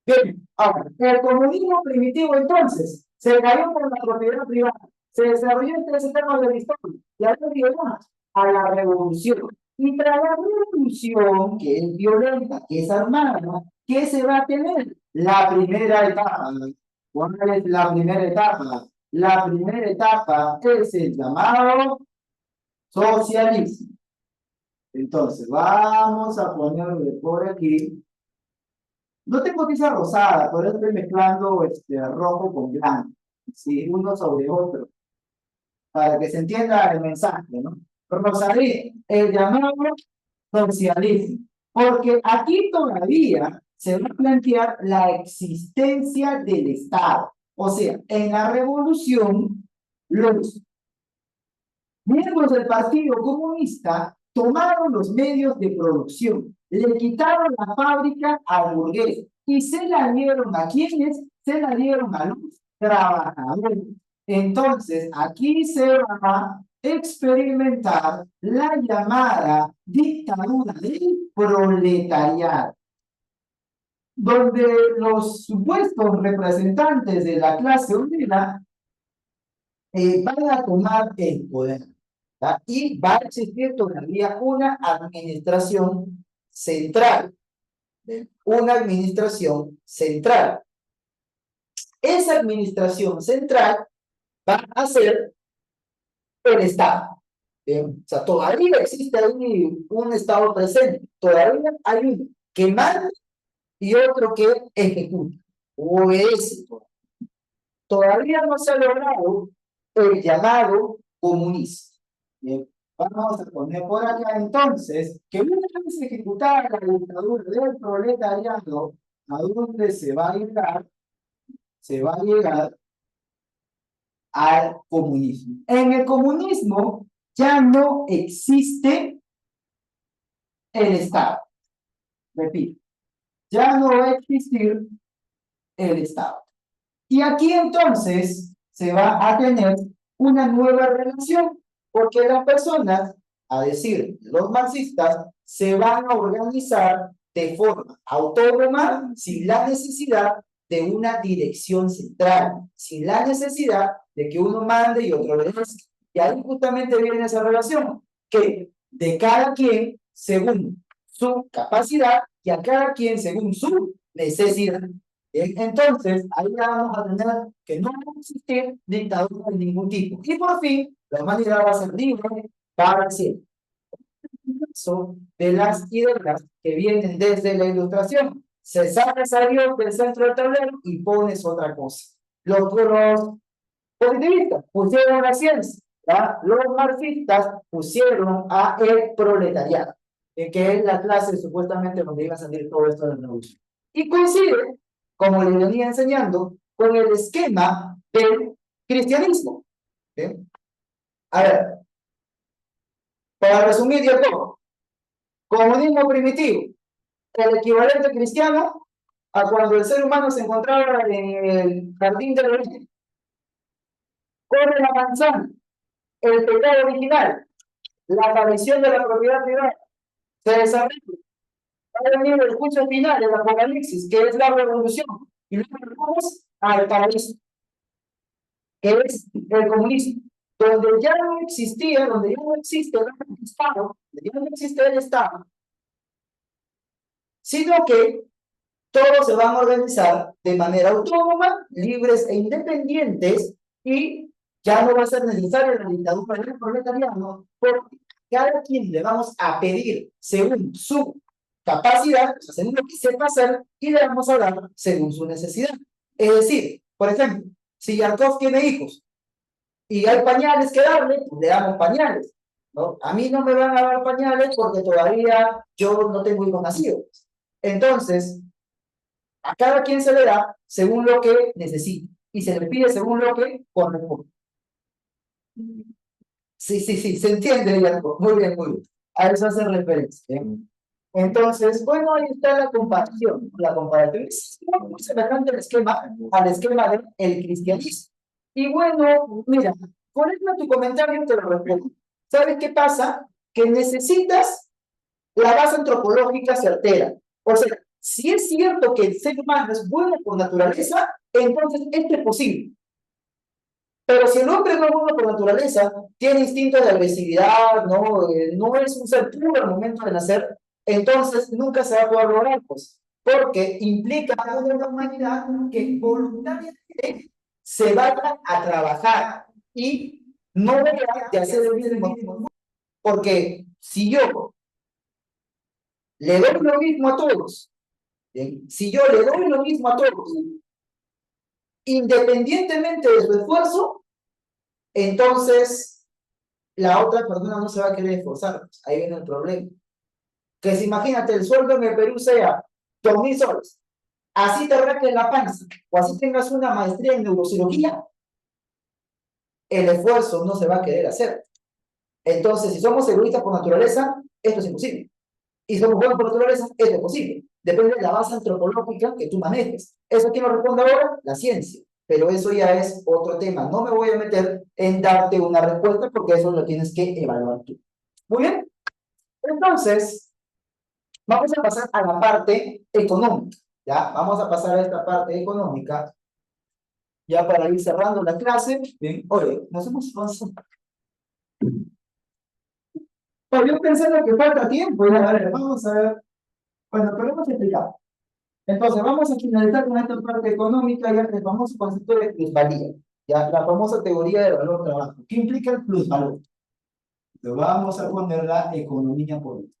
Bien, ahora, el comunismo primitivo entonces se cayó por la propiedad privada, se desarrolló en tres etapas de la historia y ahora llegamos a la revolución. Y tras la revolución, que es violenta, que es armada, ¿qué se va a tener? La primera etapa. ¿Cuál es la primera etapa? La primera etapa es el llamado socialismo. Entonces, vamos a ponerle por aquí. No tengo tiza rosada, por eso estoy mezclando rojo con blanco. ¿Sí? Uno sobre otro. Para que se entienda el mensaje, ¿no? Rosadito, el llamado socialismo. Porque aquí todavía se va a plantear la existencia del Estado. O sea, en la revolución, los miembros del Partido Comunista tomaron los medios de producción, le quitaron la fábrica al burgués y se la dieron a quienes, se la dieron a los trabajadores. Entonces, aquí se va a experimentar la llamada dictadura del proletariado, donde los supuestos representantes de la clase obrera van a tomar el poder, ¿tá? Y va a existir todavía una administración central, una administración central. Esa administración central va a ser el Estado. ¿Bien? O sea, todavía existe ahí un Estado presente, todavía hay uno que manda y otro que ejecuta, obedece. Todavía no se ha logrado el llamado comunismo. Bien, vamos a poner por acá entonces que una vez ejecutada la dictadura del proletariado, ¿a dónde se va a llegar? Se va a llegar al comunismo. En el comunismo ya no existe el Estado. Repito, ya no va a existir el Estado. Y aquí entonces se va a tener una nueva relación, porque las personas, a decir los marxistas, se van a organizar de forma autónoma sin la necesidad de una dirección central, sin la necesidad de que uno mande y otro obedezca. Y ahí justamente viene esa relación, que de cada quien según su capacidad y a cada quien según su necesidad. Entonces, ahí ya vamos a tener que no va a existir dictadura de ningún tipo. Y por fin, la humanidad va a ser libre para siempre. Son de las ideas que vienen desde la Ilustración. Se sacas a Dios del centro del tablero y pones otra cosa. Los positivistas pusieron la ciencia, ¿verdad? Los marxistas pusieron a el proletariado, que es la clase supuestamente donde iba a salir todo esto de la revolución. Y coincide, como les venía enseñando, con el esquema del cristianismo. ¿Sí? A ver, para resumir ya todo, comunismo primitivo, el equivalente cristiano a cuando el ser humano se encontraba en el jardín del Edén. Corre la manzana, el pecado original, la aparición de la propiedad privada, se desarrolla. Va a venir el juicio final, el apocalipsis, que es la revolución. Y luego vamos al paraíso, que es el comunismo, donde ya no existía, donde ya no existe el Estado, donde ya no existe el Estado, sino que todos se van a organizar de manera autónoma, libres e independientes, y ya no va a ser necesaria la dictadura del proletariado, porque cada quien le vamos a pedir según su capacidad, o sea, según lo que sepa hacer, y le vamos a dar según su necesidad. Es decir, por ejemplo, si Yarkov tiene hijos y hay pañales que darle, pues le damos pañales, ¿no? A mí no me van a dar pañales porque todavía yo no tengo hijos nacidos. Entonces, a cada quien se le da según lo que necesita y se le pide según lo que corresponde. Sí, se entiende, Yarkov. Muy bien, muy bien. A eso hace referencia. Entonces, bueno, ahí está la comparación. La comparación es muy semejante al esquema del cristianismo. Y bueno, mira, con tu comentario te lo respondo. ¿Sabes qué pasa? Que necesitas la base antropológica certera. O sea, si es cierto que el ser humano es bueno por naturaleza, entonces esto es posible. Pero si el hombre no es bueno por naturaleza, tiene instinto de agresividad, no es un ser puro al momento de nacer, entonces nunca se va a poder lograr, pues, porque implica una humanidad que voluntariamente se vaya a trabajar y no deja de hacer el mismo. Porque si yo le doy lo mismo a todos, ¿bien? Si yo le doy lo mismo a todos, independientemente de su esfuerzo, entonces la otra persona no se va a querer esforzar. Ahí viene el problema. Que si imagínate, el sueldo en el Perú sea 2.000 soles, así te arranques la panza, o así tengas una maestría en neurocirugía, el esfuerzo no se va a querer hacer. Entonces, si somos egoístas por naturaleza, esto es imposible. Y si somos buenos por naturaleza, esto es posible. Depende de la base antropológica que tú manejes. ¿Eso quién lo responde ahora? La ciencia. Pero eso ya es otro tema. No me voy a meter en darte una respuesta porque eso lo tienes que evaluar tú. Muy bien. Entonces, vamos a pasar a la parte económica. ¿Ya? Vamos a pasar a esta parte económica. Ya para ir cerrando la clase. Bien. Oye, nos hemos pasado. Pues yo pensando que falta tiempo. Ya, a ver, vamos a ver. Bueno, pero hemos explicado. Entonces, vamos a finalizar con esta parte económica, ya el famoso concepto de plusvalía, ya la famosa teoría de valor trabajo. ¿Qué implica el plusvalor? Lo vamos a poner la economía política.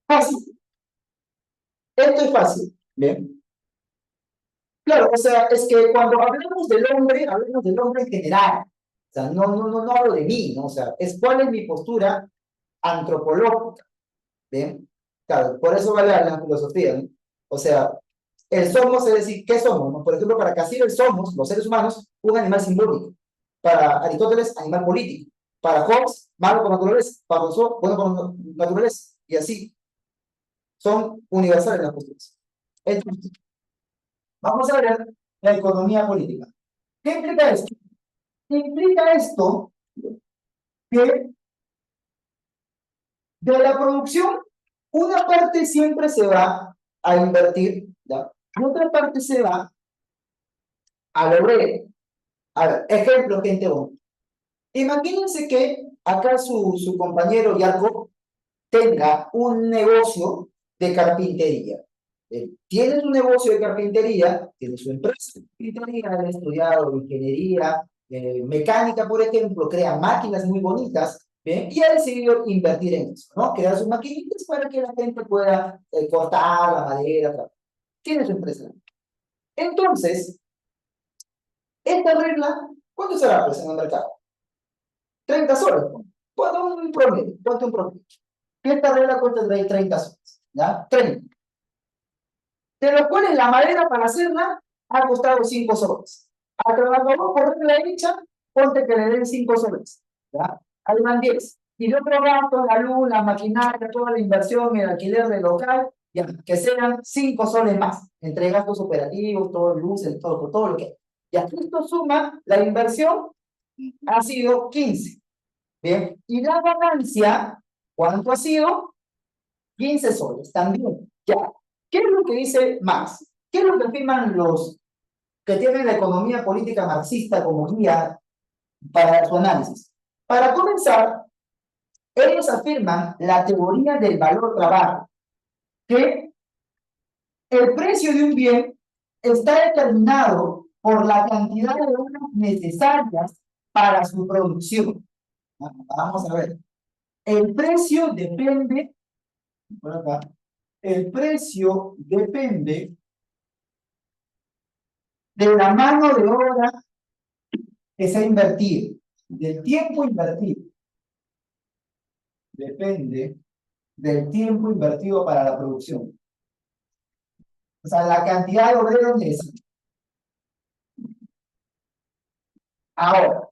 Fácil. Esto es fácil. Bien. Claro, o sea, es que cuando hablamos del hombre en general. O sea, no hablo de mí, ¿no? O sea, es cuál es mi postura antropológica. Bien. Claro, por eso vale la filosofía, ¿no? O sea, el somos, es decir, ¿qué somos? ¿No? Por ejemplo, para Cassirer somos, los seres humanos, un animal simbólico. Para Aristóteles, animal político. Para Hobbes, malo por naturaleza. Para Rousseau, bueno por naturaleza. Y así. Son universales las posturas. Entonces, vamos a ver la economía política. ¿Qué implica esto? Implica esto que de la producción, una parte siempre se va a invertir, ¿ya? Y otra parte se va a lograr. A ver, ejemplo, gente bonita. Imagínense que acá su compañero Yarko tenga un negocio de carpintería. Tiene su negocio de carpintería, tiene su empresa de carpintería, ha estudiado ingeniería, mecánica, por ejemplo, crea máquinas muy bonitas, ¿bien? Y ha decidido invertir en eso, ¿no? Crear sus maquinitas para que la gente pueda cortar la madera, tiene su empresa. Entonces, esta regla, ¿cuánto será pues en el mercado? 30 soles. Ponte un promedio, ponte un promedio. Que esta regla cuesta 30 soles, ¿ya? 30. De los cuales la madera para hacerla ha costado 5 soles. Al trabajador por regla hecha, ponte que le den 5 soles, ¿ya? Ahí van 10. Y de otro gasto, la luz, la maquinaria, toda la inversión, el alquiler del local, ya, que sean 5 soles más, entre gastos operativos, todo luces, todo lo que. Y aquí esto suma, la inversión ha sido 15. Bien, y la ganancia, ¿cuánto ha sido? 15 soles, también. Ya, ¿qué es lo que dice Marx? ¿Qué es lo que afirman los que tienen la economía política marxista como guía para su análisis? Para comenzar, ellos afirman la teoría del valor trabajo, que el precio de un bien está determinado por la cantidad de horas necesarias para su producción. Vamos a ver. El precio depende, por acá, el precio depende de la mano de obra que se ha invertido, del tiempo invertido. Depende del tiempo invertido para la producción. O sea, la cantidad de obreros necesarios. Ahora,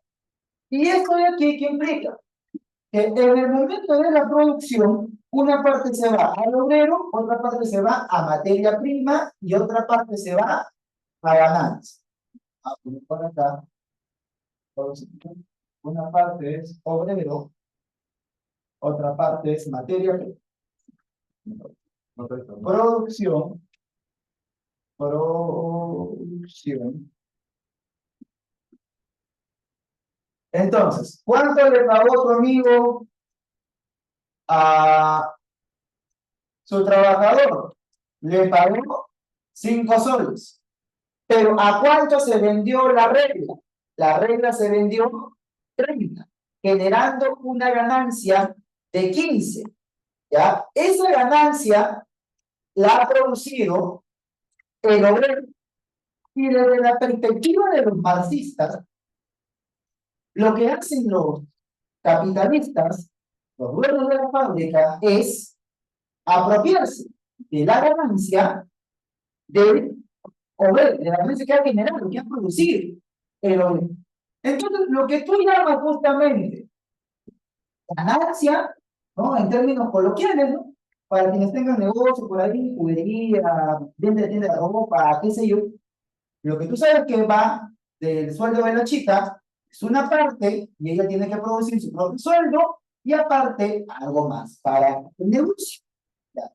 y esto de aquí, ¿qué implica? Que en el momento de la producción, una parte se va al obrero, otra parte se va a materia prima y otra parte se va a ganancia. Por acá. Una parte es obrero, otra parte es materia prima. Producción. Entonces, ¿cuánto le pagó tu amigo a su trabajador? Le pagó 5 soles. Pero ¿a cuánto se vendió la regla? La regla se vendió 30, generando una ganancia de 15. ¿Ya? Esa ganancia la ha producido el obrero. Y desde la perspectiva de los marxistas, lo que hacen los capitalistas, los dueños de la fábrica, es apropiarse de la ganancia del o B, de la ganancia que ha generado, que ha producido el obrero. Entonces, lo que tú llamas justamente ganancia, ¿no? En términos coloquiales, ¿no? Para quienes tengan negocio por ahí, juguería, tienda de ropa, qué sé yo, lo que tú sabes que va del sueldo de la chica es una parte y ella tiene que producir su propio sueldo y aparte algo más para el negocio. ¿Ya?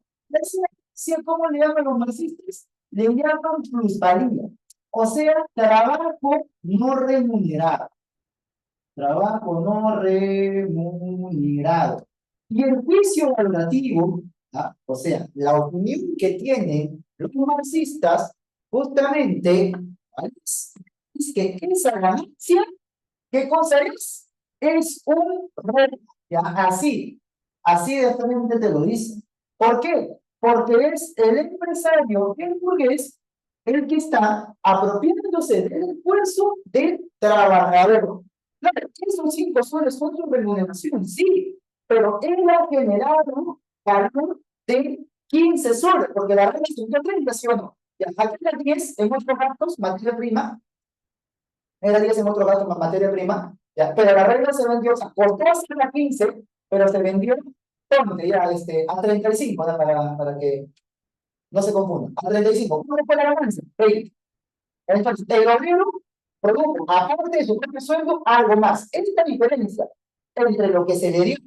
Esa, ¿cómo le llaman los marxistas? Le llaman plusvalía. O sea, trabajo no remunerado. Trabajo no remunerado. Y el juicio valorativo, ¿ah? O sea, la opinión que tienen los marxistas, justamente, ¿vale? Es que esa ganancia, ¿qué cosa es? Es un reto, ¿ya? Así de frente te lo dice. ¿Por qué? Porque es el empresario, el burgués, el que está apropiándose del esfuerzo del trabajador. Claro, esos 5 soles son su remuneración, sí, pero él ha generado valor de 15 soles, porque la regla es 30, ¿sí o no? Ya, aquí era 10 en otros gastos, materia prima, era 10 en otros gastos, materia prima, ya, pero la regla se vendió, o sea, costó hacer a 15, pero se vendió, ponte ya, a 35, ¿no? Para que no se confundan, a 35. ¿Cómo fue la ganancia? 20. Entonces, el obrero produjo, aparte de su propio sueldo, algo más. Esta diferencia entre lo que se le dio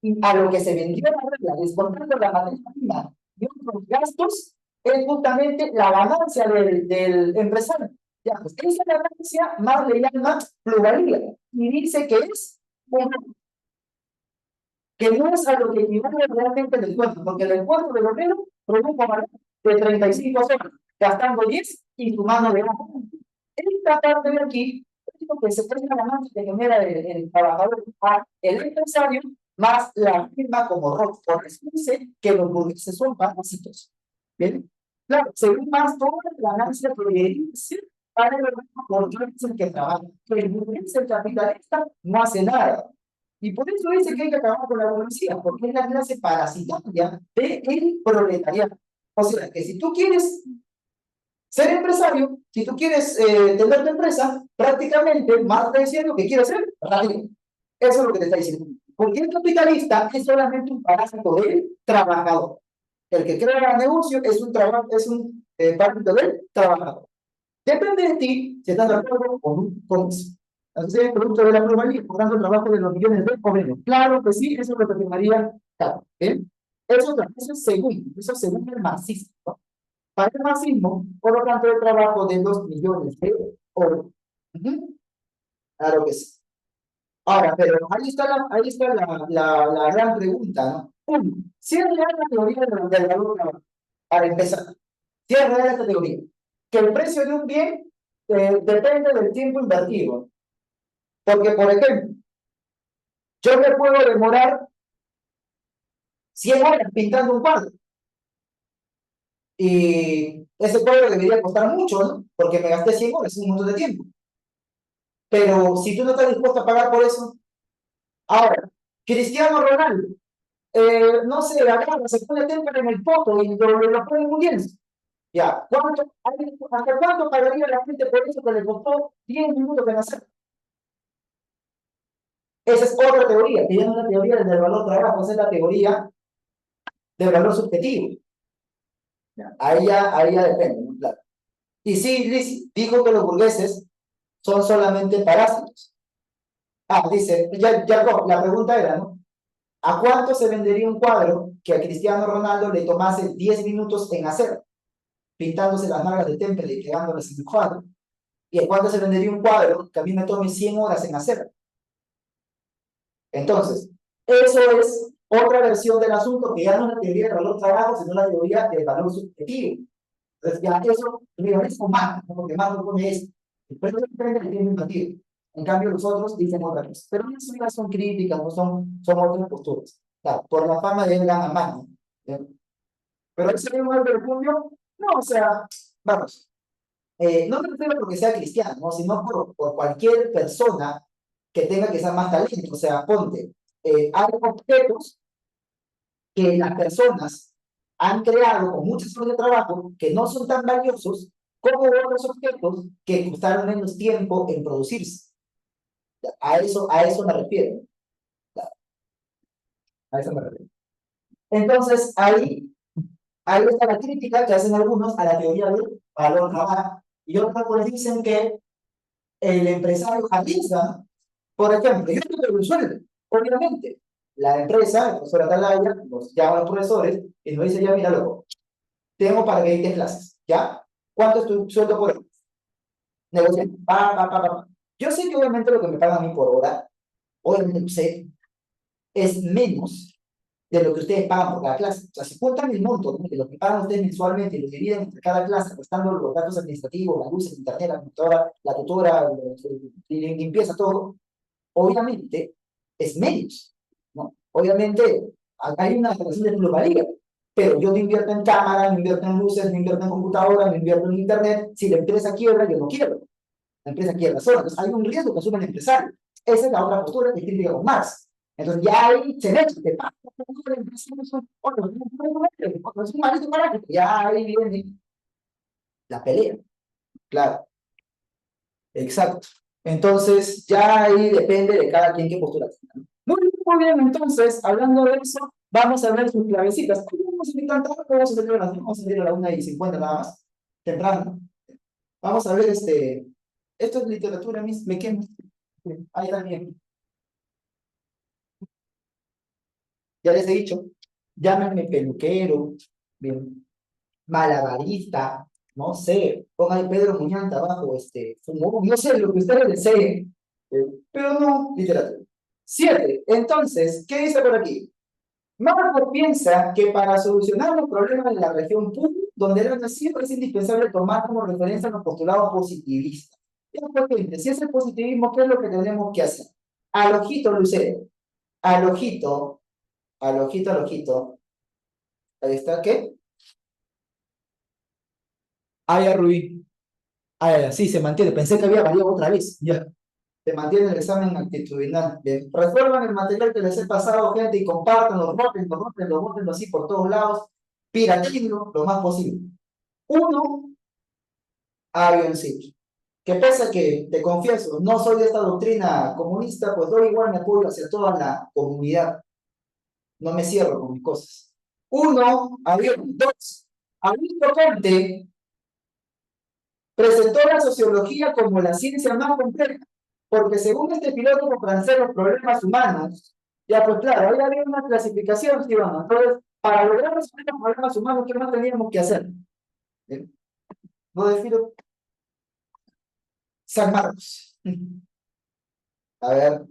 y a lo que se vendió la regla, descontando la materia prima y otros gastos, es justamente la ganancia del empresario. Ya, pues esa ganancia más le llama pluralidad y dice que es un, que no es a lo que equivale realmente el esfuerzo, porque el esfuerzo del obrero produjo valor de 35 horas, gastando 10 y sumando de 1. Esta parte de aquí es lo que se presta la ganancia que genera el trabajador a el empresario, más la firma como Rockford dice que los burgueses son parásitos. ¿Bien? Claro, según más toda la ganancia que dice para el burgués es el que trabaja. El burgués, el capitalista, no hace nada. Y por eso dice que hay que acabar con la burguesía, porque es la clase parasitaria del proletariado. O sea, que si tú quieres ser empresario, si tú quieres tener tu empresa, prácticamente más está diciendo que quieres ser rico. Eso es lo que te está diciendo. Porque el capitalista es solamente un parásito del trabajador. El que crea el negocio es un, parásito del trabajador. Depende de ti si estás de acuerdo con eso. Así es el producto de la pluralidad, por tanto, el trabajo de los millones de obreros. Claro que sí, eso es lo que afirmaría Caro. ¿Bien? Eso es según el marxismo, ¿no? Para el marxismo, por lo tanto, el trabajo de 2 millones de euros. Claro que sí. Ahora, pero ahí está la gran pregunta, ¿no? Uno, si es real la teoría del valor trabajo, para empezar, si es real esta teoría, que el precio de un bien depende del tiempo invertido. Porque, por ejemplo, yo me puedo demorar 100 horas pintando un cuadro y ese cuadro debería costar mucho, ¿no? Porque me gasté 100 horas, es un montón de tiempo. Pero si tú no estás dispuesto a pagar por eso, ahora, Cristiano Ronaldo, no sé, agarra, se pone témpera en el poto y lo pone en un lienzo. Ya, ¿hasta cuánto pagaría la gente por eso que le costó 10 minutos de nacer? Esa es otra teoría, que ya no es la teoría del valor trabajo, esa es la teoría del valor subjetivo. Ya, ahí ya depende, ¿no? Claro. Y sí, Liz dijo que los burgueses son solamente parásitos. Dice, ya, la pregunta era, ¿no? ¿A cuánto se vendería un cuadro que a Cristiano Ronaldo le tomase 10 minutos en hacer, pintándose las nalgas de témpera y quedándoles en el cuadro? ¿Y a cuánto se vendería un cuadro que a mí me tome 100 horas en hacer? Entonces, eso es otra versión del asunto que ya no es la teoría del valor trabajo, sino la teoría del valor subjetivo. Entonces, ya eso, es humano, ¿no? Porque más no pone eso. Después no se prende el tiempo invertido. En cambio, los otros dicen otra cosa. Pero esas ya son críticas, no son otras posturas. Claro, por la fama de él gana más, ¿no? Pero ese mismo Albert Puño, no, o sea, vamos, no me refiero porque sea cristiano, ¿no? Sino por cualquier persona que tenga quizás más talento. O sea, ponte, hay objetos que las personas han creado con muchas horas de trabajo que no son tan valiosos como otros objetos que costaron menos tiempo en producirse. A eso me refiero. A eso me refiero. Entonces, ahí está la crítica que hacen algunos a la teoría del valor trabajo. Y otros pues dicen que el empresario arriesga, por ejemplo, yo tengo un sueldo, obviamente. La empresa, el profesor Atalaya, nos llama a los profesores y nos dice, ya mira, loco, tengo para que dictes clases, ¿ya? ¿Cuánto es tu sueldo por hora? Negociar, pa. Yo sé que obviamente lo que me pagan a mí por hora, obviamente sé, es menos de lo que ustedes pagan por cada clase. O sea, si juntan el monto de lo que pagan ustedes mensualmente y lo dividen entre cada clase, restando los datos administrativos, la luz, el internet, la computadora, la tutora, limpieza, todo, obviamente es menos, ¿no? Obviamente hay una relación de plusvalía, pero yo no invierto en cámara, no invierto en luces, no invierto en computadora, no invierto en internet. Si la empresa quiebra, yo no quiebro. La empresa quiebra sola. Entonces hay un riesgo que asume el empresario. Esa es la otra postura que crítica con Marx. Entonces ya ahí se ve que pasa. Ya ahí viene la pelea. Claro, exacto. Entonces ya ahí depende de cada quien qué postura tenga, ¿no? Muy bien, entonces, hablando de eso, vamos a ver sus clavecitas. Vamos a intentar, vamos a salir a la 1:50 nada más, temprano. Vamos a ver, esto es literatura, me quemo. Ahí también. Ya les he dicho, llámenme peluquero, bien, malabarista, no sé, pongan Pedro Muñanta abajo, fumó, no sé, lo que ustedes deseen, pero no literatura. 7. Entonces, ¿qué dice por aquí? Marco piensa que para solucionar los problemas de la región Puna, donde él ha nacido, es indispensable tomar como referencia los postulados positivistas. Y después, si es el positivismo, ¿qué es lo que tenemos que hacer? Al ojito, Lucero, al ojito, al ojito. Ahí está, ¿qué? Ah, ya, Rubí. Ah, ya, sí, se mantiene. Pensé que había variado otra vez. Ya. Se mantiene el examen actitudinal. Bien. Resuelvan el material que les he pasado, gente, y compártanlo, rótenlo así por todos lados. Piratenlo lo más posible. Uno, avioncito. Que pese a que, te confieso, no soy de esta doctrina comunista, pues doy igual mi apoyo hacia toda la comunidad. No me cierro con mis cosas. Uno, avión. Dos, Augusto Conte presentó la sociología como la ciencia más compleja, porque según este filósofo francés, los problemas humanos, ya pues claro, ahí había una clasificación, ¿sí, vamos? Entonces, para lograr resolver los problemas humanos, ¿qué más teníamos que hacer? ¿Bien? No defino San Marcos. A ver,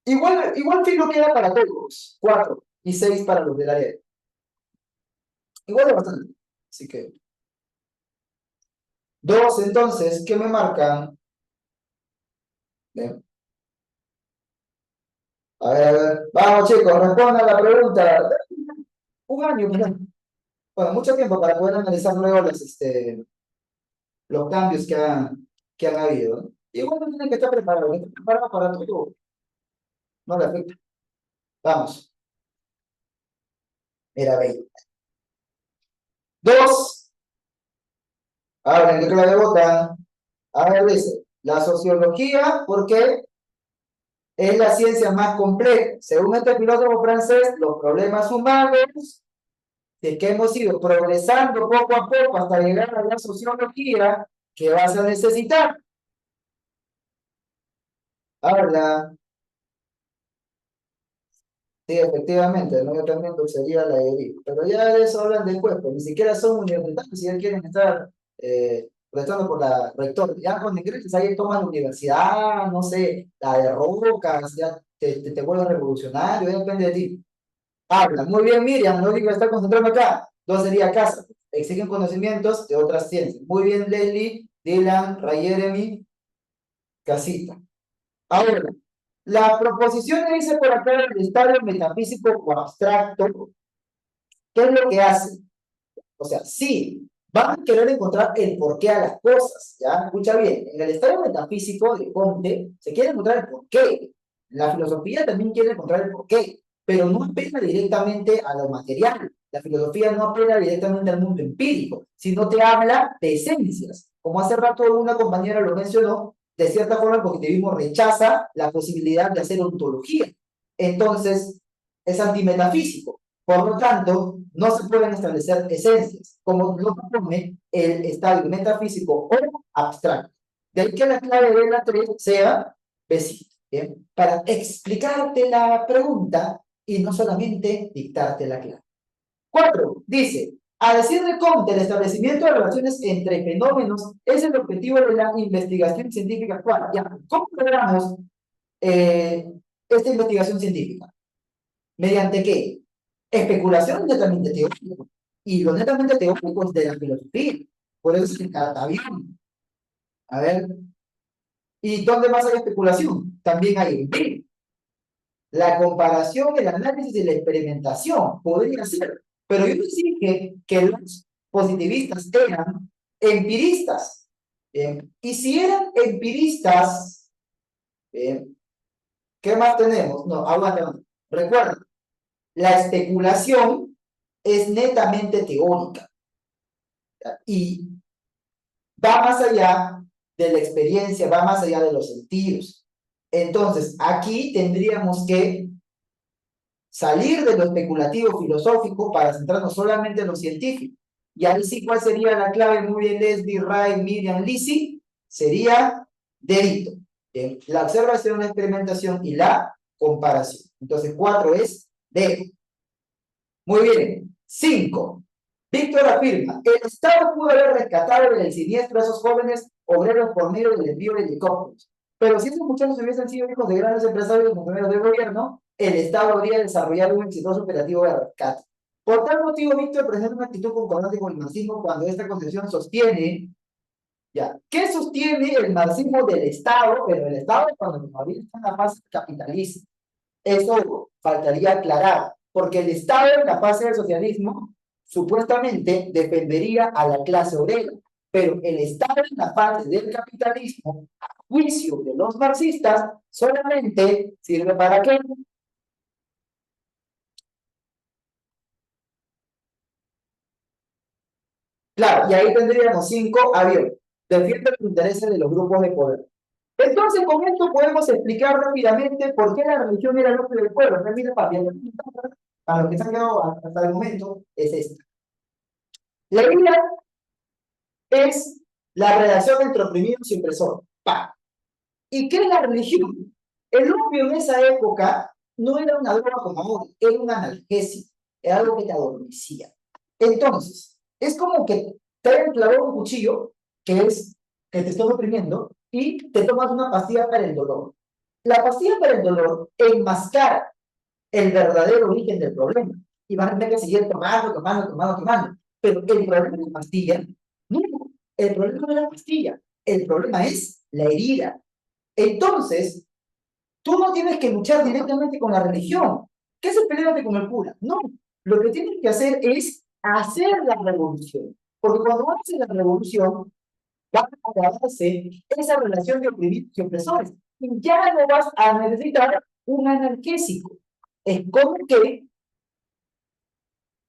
igual que no queda para todos, 4 y 6 para los del área. Igual es bastante. Así que, 2 entonces, ¿qué me marcan? Bien. A ver, vamos chicos, respondan la pregunta. Un año, mira. Bueno, mucho tiempo para poder analizar luego los cambios que han habido, ¿no? Igual no tienen que estar preparados, que estar preparados para todo, no le afecta. Vamos, era 20. 2, hablen de clave botan. A ver, dice, la sociología, ¿por qué? Es la ciencia más compleja. Según este filósofo francés, los problemas humanos, de que hemos ido progresando poco a poco hasta llegar a la sociología, que vas a necesitar. Habla. Sí, efectivamente, el nuevo también sería la EDI. Pero ya de eso hablan después, pues ni siquiera son universitarios, si ya quieren estar prestando por la rector. Ya con ingresos ahí toman la universidad, no sé, la de Rocas, ya te vuelves revolucionario, ya depende de ti. Habla, muy bien, Miriam, no digo estar concentrando acá. Dos sería casa, exigen conocimientos de otras ciencias. Muy bien, Leslie, Dylan, Ray Jeremy, casita. Ahora, la proposición que dice por acá el estadio metafísico o abstracto, ¿qué es lo que hace? O sea, sí, van a querer encontrar el porqué a las cosas, ¿ya? Escucha bien, en el estadio metafísico de Comte se quiere encontrar el porqué. La filosofía también quiere encontrar el porqué, pero no apela directamente a lo material, La filosofía no apela directamente al mundo empírico, sino te habla de esencias. Como hace rato una compañera lo mencionó, de cierta forma el positivismo rechaza la posibilidad de hacer ontología. Entonces, es antimetafísico. Por lo tanto, no se pueden establecer esencias, como lo propone el estadio metafísico o abstracto. De ahí que la clave de la 3 sea besito, ¿bien? Para explicarte la pregunta y no solamente dictarte la clave. 4. Dice, a decir de Comte, el establecimiento de relaciones entre fenómenos es el objetivo de la investigación científica actual. Ya, ¿cómo logramos esta investigación científica? ¿Mediante qué? Especulación netamente teórica. Y lo netamente teórico es de la filosofía. Por eso es que está bien. A ver, ¿y dónde más hay especulación? También hay empirio. La comparación, el análisis y la experimentación podría ser. Pero yo dije que los positivistas eran empiristas. ¿Bien? Y si eran empiristas, ¿bien? ¿Qué más tenemos? No, aguanta. Recuerda, la especulación es netamente teórica y va más allá de la experiencia, va más allá de los sentidos. Entonces, aquí tendríamos que salir de lo especulativo filosófico para centrarnos solamente en lo científico. Y ahí sí, ¿cuál sería la clave? Muy bien, Leslie, Ray, Miriam, Lisi, sería delito. Bien, la observación, la experimentación y la comparación. Entonces, 4 es delito. Muy bien. 5. Víctor afirma, el Estado pudo haber rescatado del siniestro a esos jóvenes obreros por medio del envío de helicópteros. Pero si esos muchachos hubiesen sido hijos de grandes empresarios y funcionarios del gobierno, el Estado habría desarrollado un exitoso operativo de rescate. Por tal motivo, Víctor presenta una actitud concordante con el marxismo cuando esta concepción sostiene, ya, ¿qué sostiene el marxismo del Estado? Pero el Estado cuando todavía está en la fase capitalista. Eso faltaría aclarar, porque el Estado en la fase del socialismo supuestamente defendería a la clase obrera, pero el Estado en la fase del capitalismo, a juicio de los marxistas, solamente sirve para qué. Claro, y ahí tendríamos 5 aviones. Defiende los intereses de los grupos de poder. Entonces, con esto podemos explicar rápidamente por qué la religión era el opio del pueblo. Mira, papi, para los que se han quedado hasta el momento, es esta. La idea es la relación entre oprimidos y opresores. ¡Pah! ¿Y qué es la religión? El opio en esa época no era una droga como ahora, era un analgésico, era algo que te adormecía. Entonces, es como que te hayan clavado un cuchillo, que es que te está oprimiendo, y te tomas una pastilla para el dolor. La pastilla para el dolor enmascara el verdadero origen del problema. Y van a tener que seguir tomando. Pero el problema de la pastilla, no, el problema no es la pastilla, el problema es la herida. Entonces, tú no tienes que luchar directamente con la religión. ¿Qué se pelea con el cura? No, lo que tienes que hacer es hacer la revolución. Porque cuando haces la revolución, va a acabarse esa relación de oprimidos y opresores. Y ya no vas a necesitar un analgésico. Es como que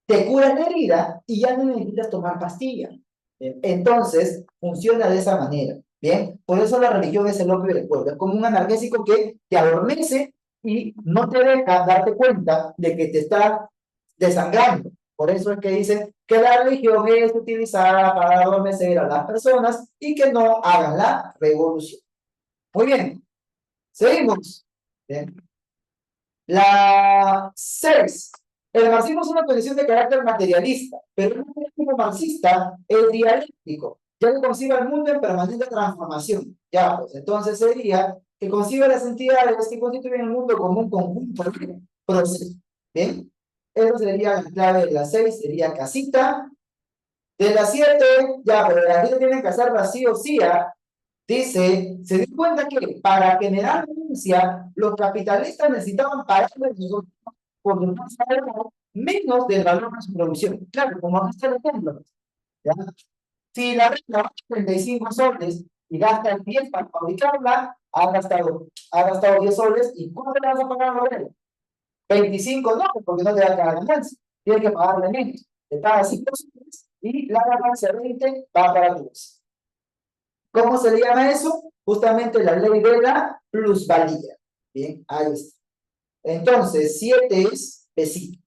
te curas la herida y ya no necesitas tomar pastillas. Entonces, funciona de esa manera. Bien, por eso la religión es el opio del pueblo. Es como un analgésico que te adormece y no te deja darte cuenta de que te está desangrando. Por eso es que dicen que la religión es utilizada para adormecer a las personas y que no hagan la revolución. Muy bien, seguimos. Bien. La 6. El marxismo es una condición de carácter materialista, pero el marxismo marxista es dialéctico, ya que concibe al mundo en permanente transformación. Ya, pues entonces sería que concibe las entidades que constituyen el mundo como un conjunto de procesos. Bien, eso sería la clave de la 6, sería casita. De la 7, ya, pero la gente tiene que hacer vacío, sí, dice, se dio cuenta que para generar ganancia, los capitalistas necesitaban pagar por menos del valor de su producción. Claro, como acá está el ejemplo. ¿Ya? Si la renta vale 35 soles y gasta 10 para fabricarla, ha gastado 10 soles y ¿cuánto le vas a pagar a la obrero? 25 no, porque no te da cada ganancia. tiene que pagarle menos. Le paga 5 soles y la ganancia 20 va para tu bolsa. ¿Cómo se le llama eso? Justamente la ley de la plusvalía. Bien, ahí está. Entonces, 7 es pesito.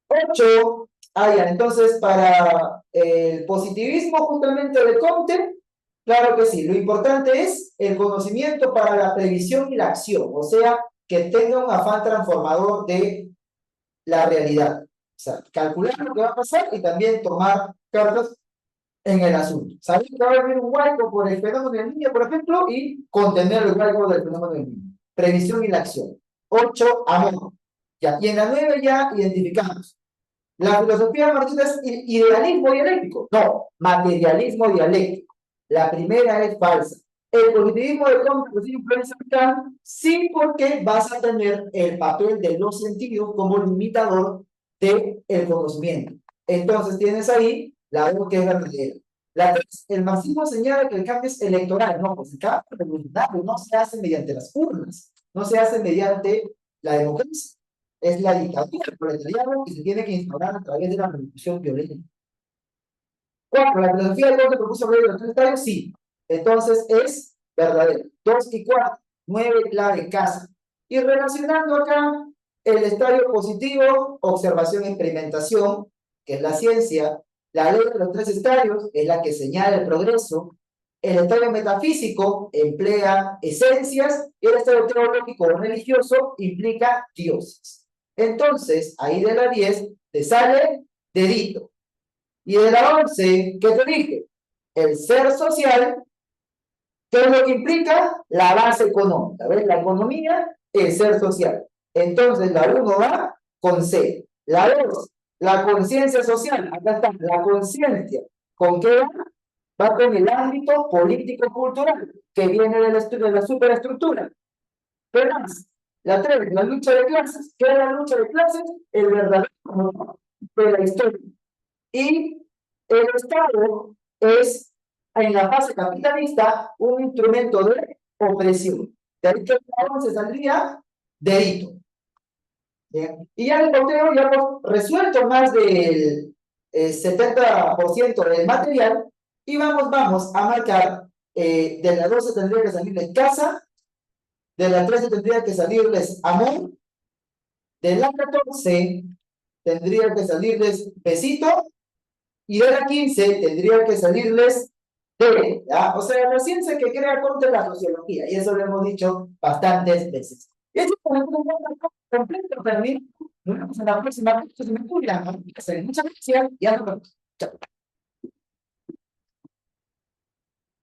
8, ya, entonces para el positivismo justamente de Comte, claro que sí, lo importante es el conocimiento para la previsión y la acción, o sea, que tenga un afán transformador de la realidad. O sea, calcular lo que va a pasar y también tomar cartas en el asunto. Saber que va a haber un hueco por el fenómeno del niño, por ejemplo, y contener el hueco del fenómeno del niño. Previsión y la acción. 8, amor. Ya, y en la 9 ya identificamos. La filosofía marxista es idealismo dialéctico. No, materialismo dialéctico. La primera es falsa. El positivismo de Comte que influencia Kant, sí, porque vas a tener el papel de los sentidos como limitador del conocimiento. Entonces tienes ahí la 2 que es verdadera. La 3, el marxismo señala que el cambio es electoral. No, pues el cambio revolucionario no se hace mediante las urnas, no se hace mediante la democracia. Es la dictadura del proletariado que se tiene que instaurar a través de la revolución violenta. 4, la filosofía de Comte propuso de los 3 estadios, sí. Entonces es verdadero. 2 y 4, 9 clave casa. Y relacionando acá el estadio positivo, observación e experimentación, que es la ciencia, la ley de los 3 estadios, es la que señala el progreso, el estadio metafísico emplea esencias, y el estadio teológico o religioso implica dioses. Entonces, ahí de la 10 te sale dedito. Y de la 11, ¿qué te dije? El ser social, ¿qué es lo que implica? La base económica. ¿Ves? La economía, el ser social. Entonces, la 1 va con C. La 2, la conciencia social. Acá está, la conciencia. ¿Con qué va? Va con el ámbito político-cultural, que viene de la superestructura. Pero más, la 3, la lucha de clases. ¿Qué es la lucha de clases? El verdadero de la historia. Y el Estado es, en la fase capitalista, un instrumento de opresión. De ahí que el Estado se saldría delito. ¿Bien? Y ya en el conteo ya hemos resuelto más del 70% del material y vamos a marcar, de la 12 tendría que salirles casa, de la 13 tendría que salirles amor, de la 14 tendría que salirles besito, y de la 15 tendría que salirles D, ¿ya? O sea, la ciencia que crea contra la sociología, y eso lo hemos dicho bastantes veces. Y eso es un completo también. Nos vemos en la próxima. Muchas gracias y hasta luego. Chao.